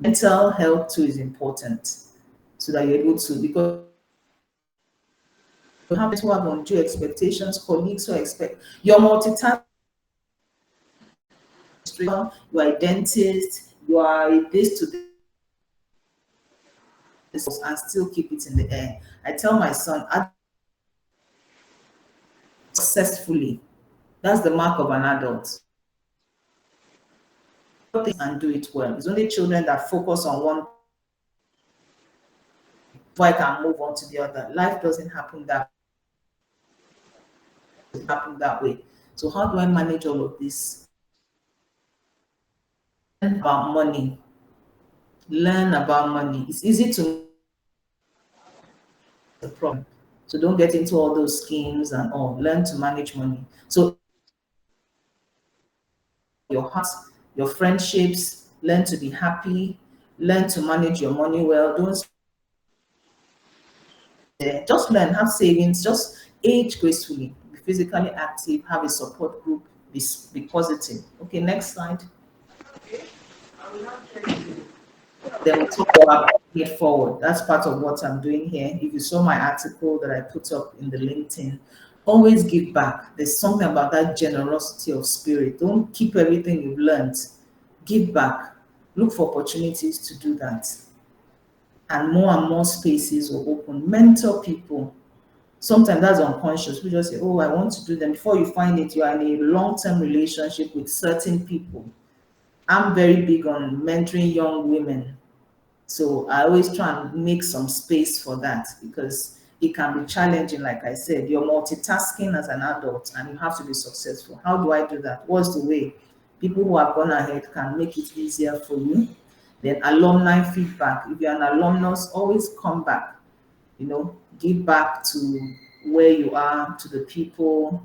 mental health too is important, so that you're able to, because you have to have undue expectations, colleagues who expect you're multitasking. You are a dentist, you are a this to this, and still keep it in the air. I tell my son, successfully, that's the mark of an adult. And do it well. It's only children that focus on one before I can move on to the other. Life doesn't happen that way. So how do I manage all of this? Learn about money. Learn about money. It's easy to the problem. So don't get into all those schemes and all. Learn to manage money. So your heart, your friendships, learn to be happy, learn to manage your money well. Don't just learn, have savings, just age gracefully, be physically active, have a support group, be positive. Okay, next slide. Then we'll talk about it forward. That's part of what I'm doing here. If you saw my article that I put up in the LinkedIn, always give back. There's something about that generosity of spirit. Don't keep everything you've learned. Give back. Look for opportunities to do that. And more spaces will open. Mentor people. Sometimes that's unconscious. We just say, oh, I want to do them. Before you find it, you are in a long-term relationship with certain people. I'm very big on mentoring young women. So I always try and make some space for that because it can be challenging. Like I said, you're multitasking as an adult and you have to be successful. How do I do that? What's the way? People who have gone ahead can make it easier for you. Then alumni feedback. If you're an alumnus, always come back, give back to where you are, to the people.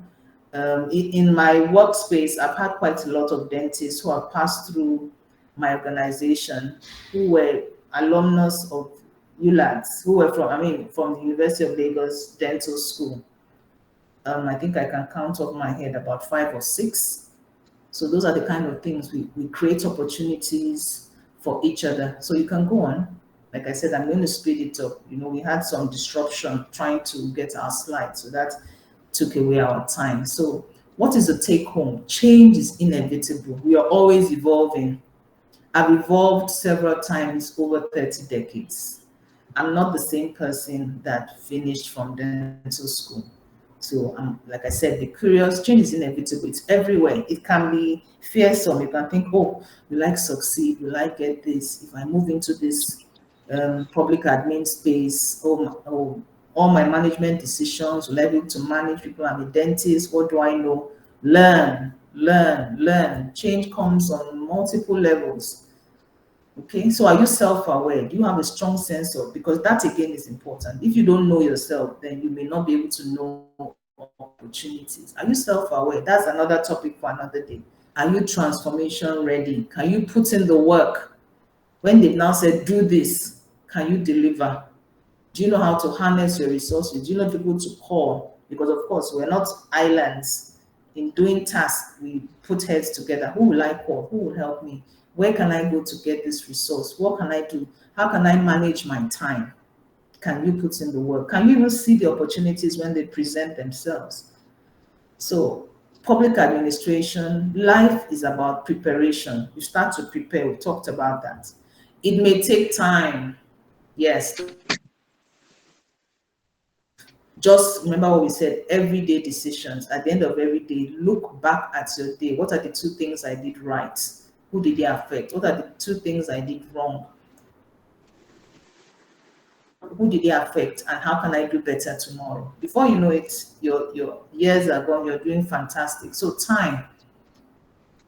In my workspace, I've had quite a lot of dentists who have passed through my organization who were alumnus of ULADS, who were from the University of Lagos Dental School. I think I can count off my head about 5 or 6. So those are the kind of things we create opportunities for each other. So you can go on. Like I said, I'm going to speed it up. We had some disruption trying to get our slides, so that took away our time. So what is the take home? Change is inevitable. We are always evolving. I've evolved several times over 30 decades. I'm not the same person that finished from dental school. So, like I said, the curious change is inevitable. It's everywhere. It can be fearsome. You can think, oh, will I succeed? Will I get this? If I move into this public admin space, all my management decisions, will I be able to manage people? I'm a dentist. What do I know? Learn, learn, learn. Change comes on multiple levels. Okay, so are you self-aware? Do you have a strong sense of, because that again is important. If you don't know yourself, then you may not be able to know opportunities. Are you self-aware? That's another topic for another day. Are you transformation ready? Can you put in the work? When they've now said, do this, can you deliver? Do you know how to harness your resources? Do you know people to call? Because of course, we're not islands. In doing tasks, we put heads together. Who will I call? Who will help me? Where can I go to get this resource? What can I do? How can I manage my time? Can you put in the work? Can you even see the opportunities when they present themselves? So public administration, life is about preparation. You start to prepare. We talked about that. It may take time. Yes. Just remember what we said, everyday decisions. At the end of every day, look back at your day. What are the 2 things I did right? Who did they affect? What are the 2 things I did wrong? Who did they affect? And how can I do better tomorrow? Before you know it, your years are gone, you're doing fantastic. So time,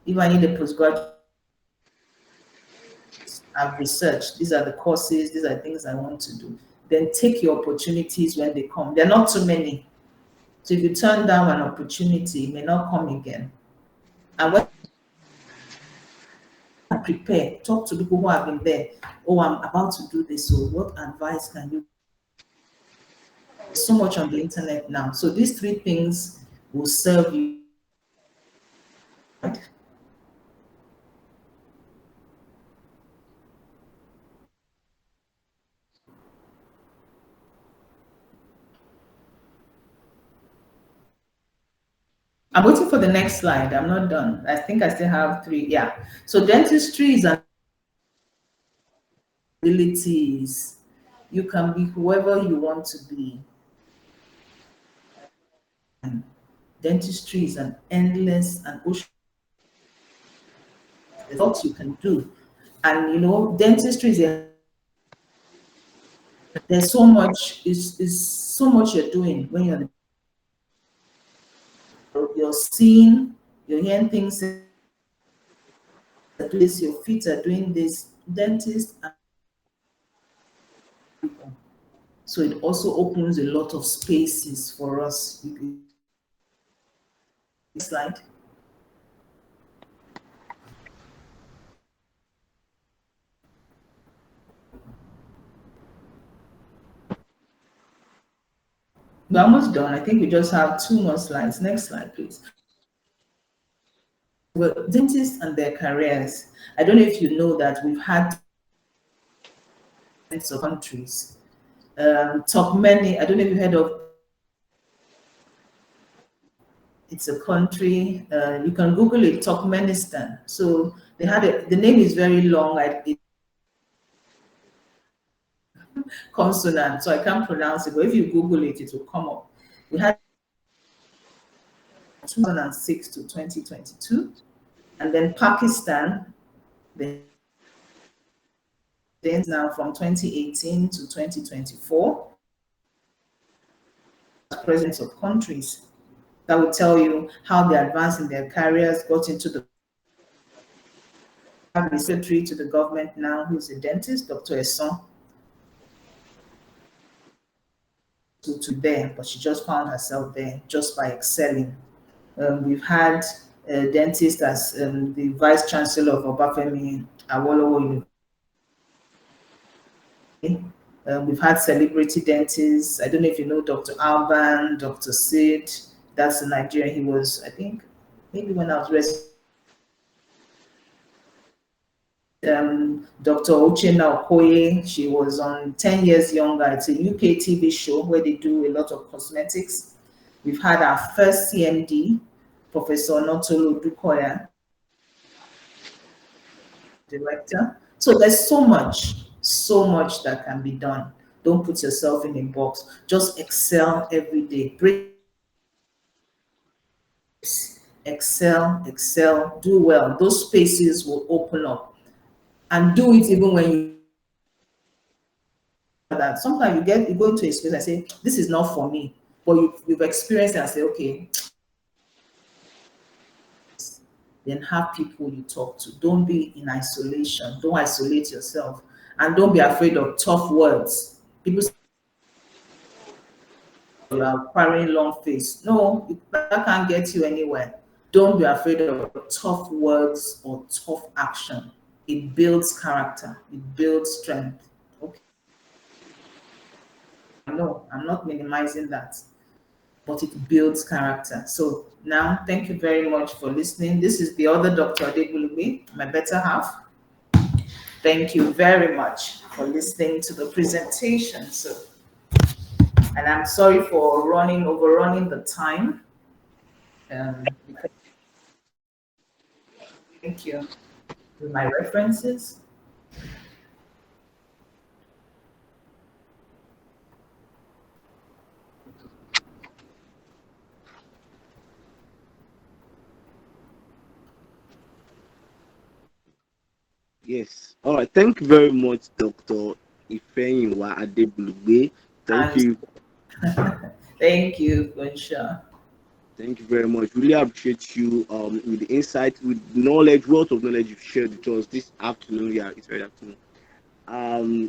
if I need a postgraduate, I've researched, these are the courses, these are things I want to do. Then take your opportunities when they come. They're not too many. So if you turn down an opportunity, it may not come again. And when you prepare, talk to people who have been there. Oh, I'm about to do this. So what advice can you? There's so much on the internet now. So these 3 things will serve you. I'm waiting for the next slide. I'm not done. I think I still have 3. Yeah. So dentistry is an abilities. You can be whoever you want to be. Dentistry is an endless and ocean. There's lots you can do. And dentistry there's so much, is so much you're doing when you're seeing, you're hearing things, this, your feet are doing this, dentist. So it also opens a lot of spaces for us. Slide. We're almost done. I think we just have 2 more slides. Next slide, please. Well, dentists and their careers. I don't know if you know that we've had of countries. Top many, I don't know if you heard of, it's a country, you can Google it, Turkmenistan. So they had the name is very long, consonant, so I can't pronounce it, but if you Google it, it will come up. We had 2006 to 2022, and then Pakistan, the now from 2018 to 2024, presidents of countries that will tell you how they advanced in their careers, got into the secretary to the government now, who's a dentist, Dr. Esson, to there, but she just found herself there just by excelling. We've had dentists as the vice chancellor of Obafemi Awolowo University. We've had celebrity dentists. I don't know if you know Dr. Alban, Dr. Sid. That's the Nigerian. He was, I think, maybe when I was resident. Dr. Uchenna Okoye, she was on 10 Years Younger. It's a UK TV show where they do a lot of cosmetics. We've had our first CMD, Professor Notolo Dukoya, director. So there's so much that can be done. Don't put yourself in a box. Just excel every day. Excel, do well. Those spaces will open up. And do it even when you that sometimes you go into a space and say, this is not for me. But you've experienced it and say, okay. Then have people you talk to. Don't be in isolation. Don't isolate yourself. And don't be afraid of tough words. People say you are carrying long face. No, that can't get you anywhere. Don't be afraid of tough words or tough action. It builds character. It builds strength. Okay. No, I'm not minimizing that, but it builds character. So now, thank you very much for listening. This is the other Dr. Adegbulugbe, my better half. Thank you very much for listening to the presentation. So, and I'm sorry for overrunning the time. Thank you. With my references. Yes. All right. Thank you very much, Dr. Ifeyinwa Adegbulugbe. Thank you. Thank you, Gunsha. Thank you very much. Really appreciate you with the insight, with knowledge, wealth of knowledge you've shared with us this afternoon. Yeah, it's very afternoon.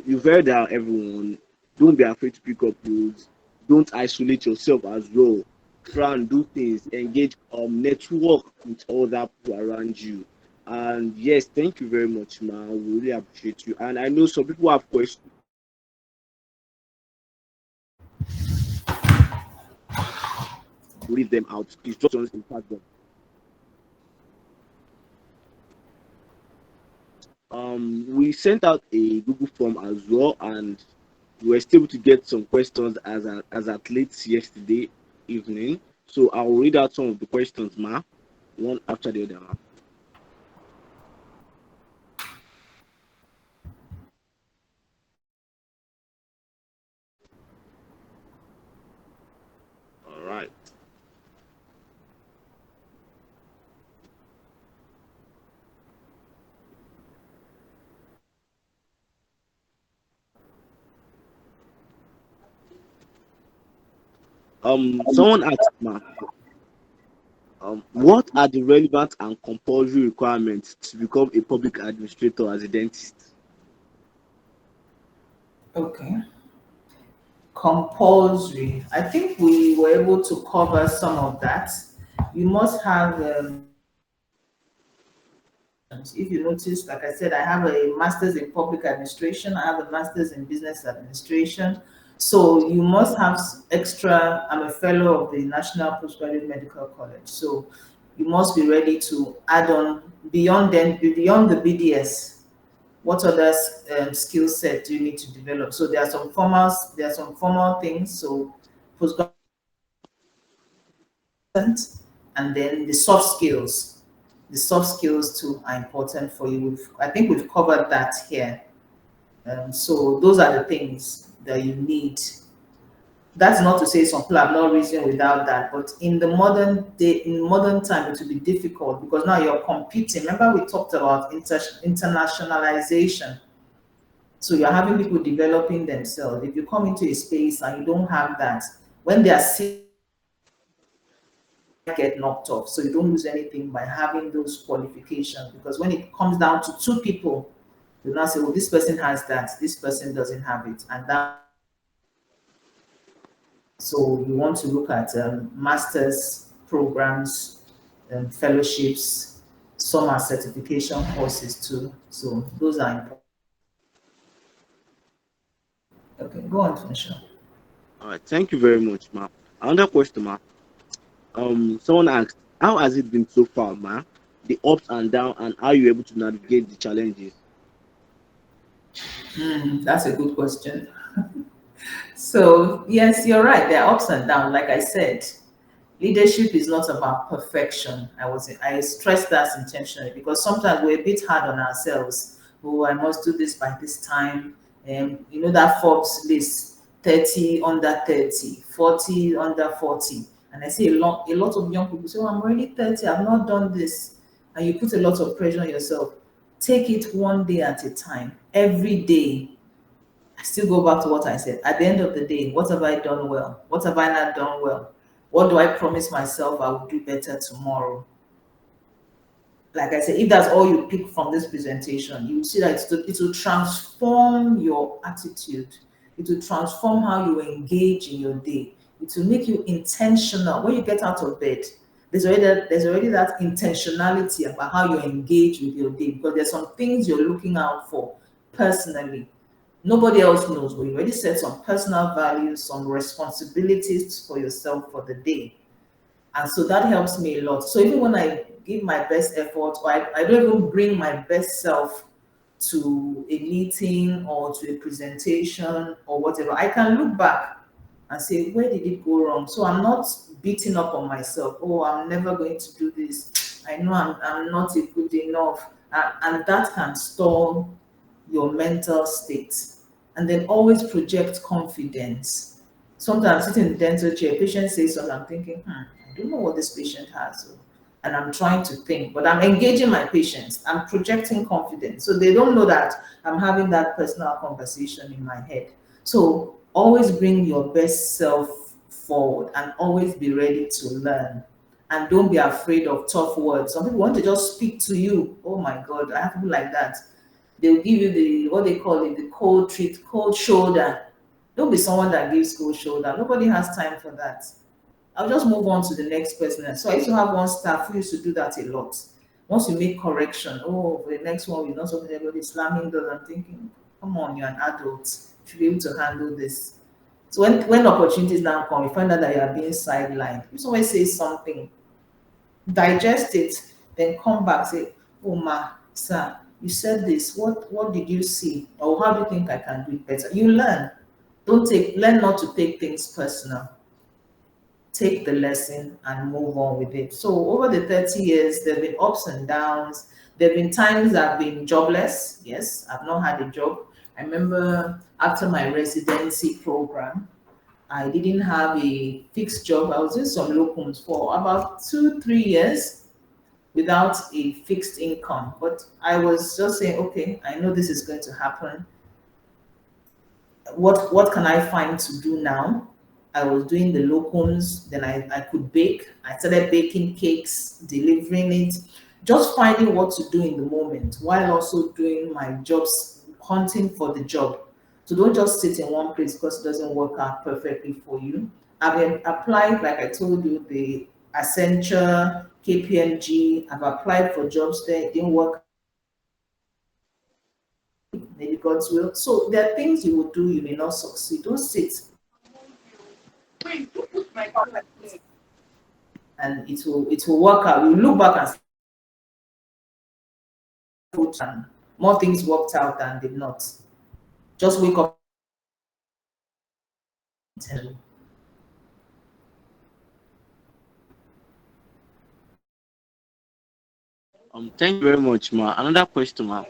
You've heard out everyone. Don't be afraid to pick up roads. Don't isolate yourself as well. Try and do things. Engage, network with other people around you. And yes, thank you very much, man. We really appreciate you. And I know some people have questions. Read them out. Please just impact them. We sent out a Google form as well, and we were still able to get some questions as at late yesterday evening. So I'll read out some of the questions, ma, one after the other. Ma. All right. Someone asked, ma, what are the relevant and compulsory requirements to become a public administrator as a dentist? Okay. Compulsory. I think we were able to cover some of that. You must have, if you notice, like I said, I have a master's in public administration, I have a master's in business administration. So you must have extra, I'm a fellow of the National Postgraduate Medical College. So you must be ready to add on beyond the BDS. What other skill set do you need to develop? So there are some formal things. So postgraduate, and then the soft skills. The soft skills too are important for you. I think we've covered that here. So those are the things that you need That's not to say some people have not reasoned without that, but in the modern day, in modern time, it will be difficult because now you're competing. Remember, we talked about internationalization. So you're having people developing themselves. If you come into a space and you don't have that, when they are sick, get knocked off. So you don't lose anything by having those qualifications. Because when it comes down to two people, you now say, well, this person has that, this person doesn't have it, and that. So you want to look at master's programs, fellowships. Some are certification courses too. So those are important. Okay, go on, Michelle. All right, thank you very much, ma. Another question, ma. Someone asked, how has it been so far, ma? The ups and downs, and how you able to navigate the challenges? That's a good question. So yes, you're right. There are ups and downs. Like I said, leadership is not about perfection. I stress that intentionally because sometimes we're a bit hard on ourselves. Oh, I must do this by this time. You know that Forbes list, 30 under 30, 40 under 40. And I see a lot of young people say, oh, I'm already 30, I've not done this. And you put a lot of pressure on yourself. Take it one day at a time, every day. I still go back to what I said. At the end of the day, what have I done well? What have I not done well? What do I promise myself I will do better tomorrow? Like I said, if that's all you pick from this presentation, you will see that it will transform your attitude. It will transform how you engage in your day. It will make you intentional. When you get out of bed, there's already that intentionality about how you engage with your day because there's some things you're looking out for personally. Nobody else knows, but you already set some personal values, some responsibilities for yourself for the day. And so that helps me a lot. So even when I give my best effort, or I don't even bring my best self to a meeting or to a presentation or whatever, I can look back and say, where did it go wrong? So I'm not beating up on myself. Oh, I'm never going to do this. I know I'm not good enough. And that can stall your mental state. And then always project confidence. Sometimes sitting in the dental chair, patient says something, I'm thinking, I don't know what this patient has. And I'm trying to think, but I'm engaging my patients. I'm projecting confidence. So they don't know that I'm having that personal conversation in my head. So always bring your best self forward and always be ready to learn. And don't be afraid of tough words. Some people want to just speak to you. Oh my God, I have people like that. They'll give you the what they call it, the cold shoulder. Don't be someone that gives cold shoulder. Nobody has time for that. I'll just move on to the next person. So I used to have one staff who used to do that a lot. Once you make correction, oh, for the next one, we're not talking about slamming doors. I'm thinking, come on, you're an adult. You should be able to handle this. So when opportunities now come, you find out that you are being sidelined. If someone says something, digest it, then come back, say, oh ma, sir, you said this. What did you see? Or how do you think I can do it better? You learn. Learn not to take things personal. Take the lesson and move on with it. So over the 30 years, there have been ups and downs. There have been times I've been jobless. Yes, I've not had a job. I remember after my residency program, I didn't have a fixed job. I was doing some locums for about 2, 3 years without a fixed income. But I was just saying, okay, I know this is going to happen. What can I find to do now? I was doing the locums, then I could bake. I started baking cakes, delivering it, just finding what to do in the moment while also doing my jobs, hunting for the job. So don't just sit in one place because it doesn't work out perfectly for you. I've applied, like I told you, the Accenture, KPMG. I've applied for jobs there, it didn't work. Maybe God's will. So there are things you will do, you may not succeed. Don't sit and it will work out. You look back and and more things worked out than did not. Just wake up. Thank you very much, ma. Another question, ma.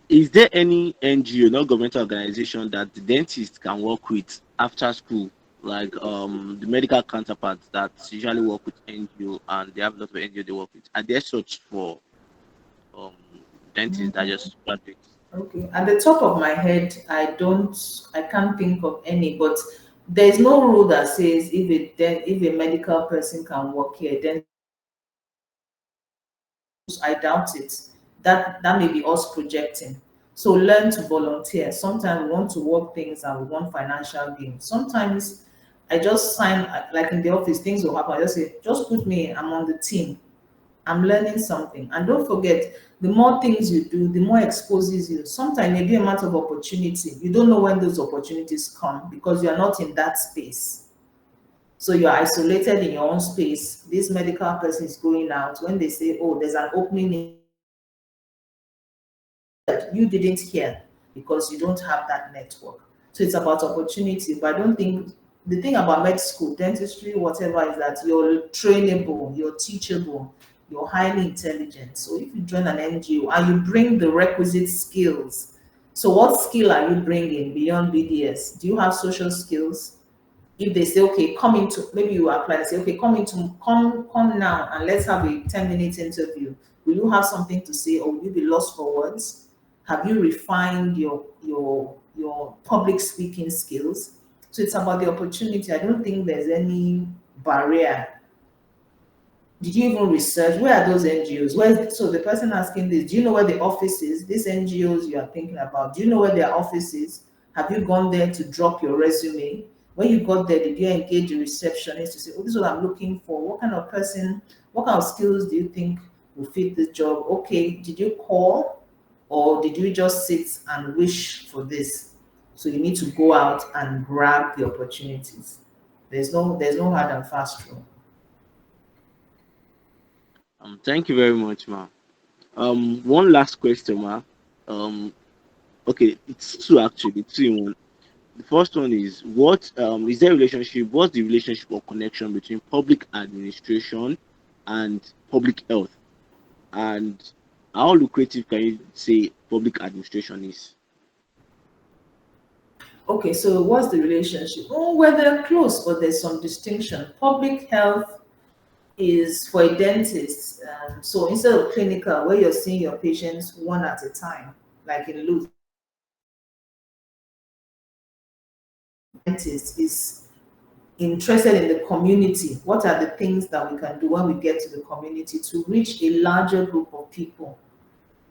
Is there any NGO, not governmental organization, that the dentist can work with after school like the medical counterparts that usually work with NGO, and they have a lot of NGO they work with. Are there such for um dentists that just graduate? Okay. At the top of my head, I can't think of any, but there's no rule that says if a medical person can work here, then I doubt it. That may be us projecting. So learn to volunteer. Sometimes we want to work things and we want financial gain. Sometimes I just sign like in the office, things will happen. I just say, just put me, I'm on the team. I'm learning something. And don't forget, the more things you do, the more exposes you. Sometimes maybe a matter of opportunity. You don't know when those opportunities come because you are not in that space. So you're isolated in your own space. This medical person is going out. When they say, oh, there's an opening, you didn't hear because you don't have that network. So it's about opportunity. But I don't think the thing about med school, dentistry, whatever, is that you're trainable, you're teachable, you're highly intelligent. So if you join an NGO and you bring the requisite skills, so what skill are you bringing beyond BDS? Do you have social skills? If they say, okay, come into, maybe you apply and say, okay, come now and let's have a 10-minute interview. Will you have something to say or will you be lost for words? Have you refined your public speaking skills? So it's about the opportunity. I don't think there's any barrier. Did you even research where are those NGOs? So the person asking this, do you know where the office is? These NGOs you are thinking about, do you know where their office is? Have you gone there to drop your resume? When you got there, did you engage the receptionist to say, oh, this is what I'm looking for? What kind of person, what kind of skills do you think will fit this job? Okay, did you call or did you just sit and wish for this? So you need to go out and grab the opportunities. There's no hard and fast rule. Thank you very much, ma. One last question, ma. Um, okay, it's two actually, two in one. The first one is what is there a relationship? What's the relationship or connection between public administration and public health? And how lucrative can you say public administration is? Okay, so what's the relationship? Oh, well, they're close, but there's some distinction. Public health is for a dentist. So instead of clinical, where you're seeing your patients one at a time, like in Luth, dentist is interested in the community. What are the things that we can do when we get to the community to reach a larger group of people?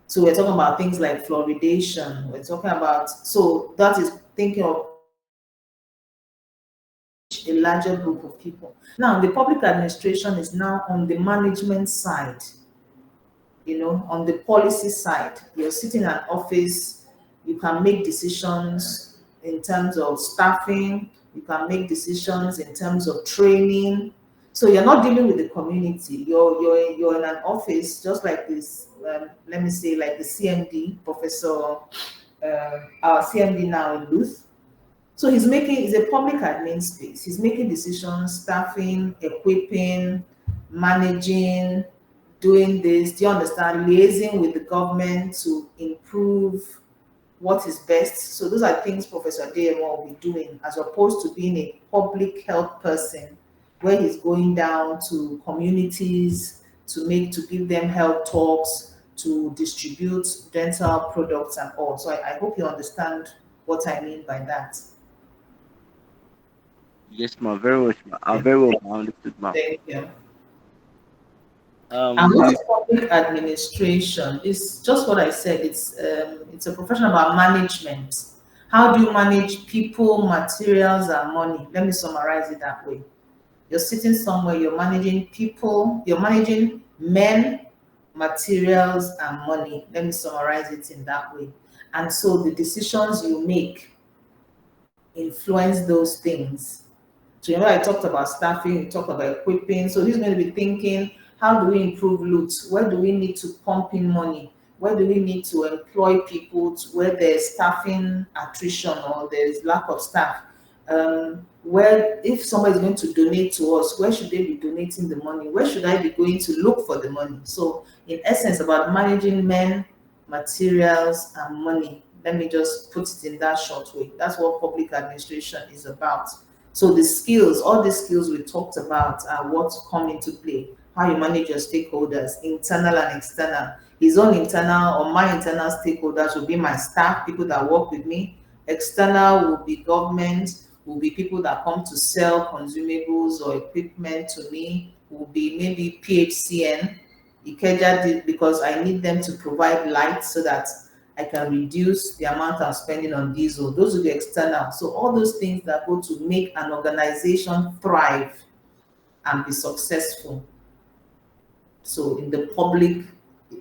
So we're talking about things like fluoridation. We're talking about, so that is thinking of a larger group of people. Now, the public administration is now on the management side, on the policy side. You're sitting in an office, you can make decisions in terms of staffing, you can make decisions in terms of training. So you're not dealing with the community. You're in an office just like this. Let me say, like the CMD, Professor, our CMD now in Luth. So he's a public admin space. He's making decisions, staffing, equipping, managing, doing this. Do you understand? Liaising with the government to improve what is best. So those are things Professor Adeyemo will be doing, as opposed to being a public health person, where he's going down to communities to give them health talks, to distribute dental products and all. So I hope you understand what I mean by that. Yes, ma. Very much, ma. Yeah. Very well, ma. Understood, ma. Thank you. And what The is public administration? It's just what I said. It's a profession about management. How do you manage people, materials, and money? Let me summarize it that way. You're sitting somewhere, you're managing people, you're managing men, materials, and money. Let me summarize it in that way. And so the decisions you make influence those things. So remember I talked about staffing, we talked about equipping. So he's going to be thinking, how do we improve loot? Where do we need to pump in money? Where do we need to employ people where there's staffing attrition or there's lack of staff? Where if somebody is going to donate to us, where should they be donating the money? Where should I be going to look for the money? So in essence, about managing men, materials, and money. Let me just put it in that short way. That's what public administration is about. So the skills, all the skills we talked about are what come into play. How you manage your stakeholders, internal and external. His own internal or my internal stakeholders will be my staff, people that work with me. External will be government, will be people that come to sell consumables or equipment to me, will be maybe PHCN, Ikeja did, because I need them to provide light so that I can reduce the amount I'm spending on diesel. Those will be external. So all those things that go to make an organization thrive and be successful. So in the public,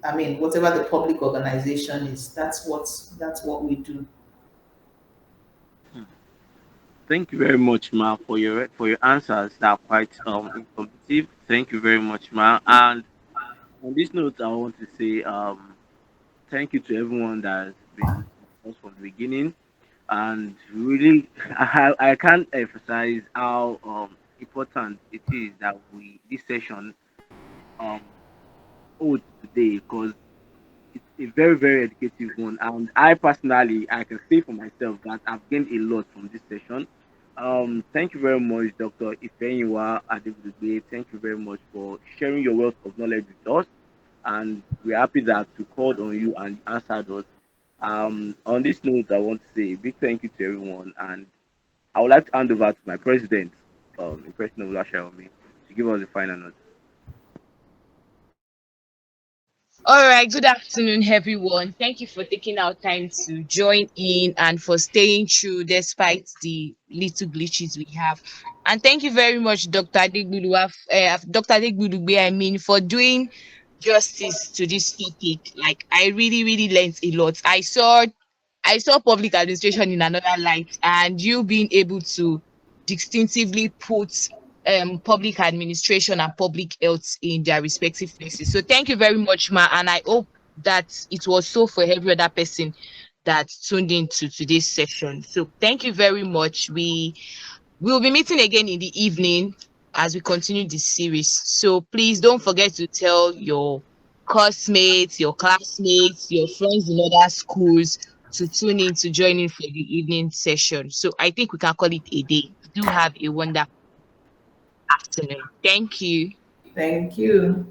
I mean, whatever the public organization is, that's what we do. Thank you very much, Ma, for your answers that are quite informative. Thank you very much, Ma. And on this note, I want to say thank you to everyone that has been with us from the beginning. And really, I can't emphasize how important it is that we this session um hold today, because it's a very, very educative one. And I personally, I can say for myself that I've gained a lot from this session. Thank you very much, Dr. Ifeyinwa Adegbulugbe. Thank you very much for sharing your wealth of knowledge with us. And we're happy that we called on you and you answered us. On this note, I want to say a big thank you to everyone. And I would like to hand over to my president, in person of Lashaomi, to give us the final note. All right, good afternoon, everyone. Thank you for taking our time to join in and for staying true despite the little glitches we have. And thank you very much, Dr. Adegbulugbe, I mean, for doing justice to this topic. Like, I really, really learned a lot. I saw public administration in another light, and you being able to distinctively put public administration and public health in their respective places. So thank you very much, Ma, and I hope that it was so for every other person that tuned into today's session. So thank you very much. We'll be meeting again in the evening as we continue this series. So please don't forget to tell your classmates, your classmates, your friends in other schools to tune in to join in for the evening session. So I think we can call it a day. Do have a wonderful afternoon. Thank you. Thank you.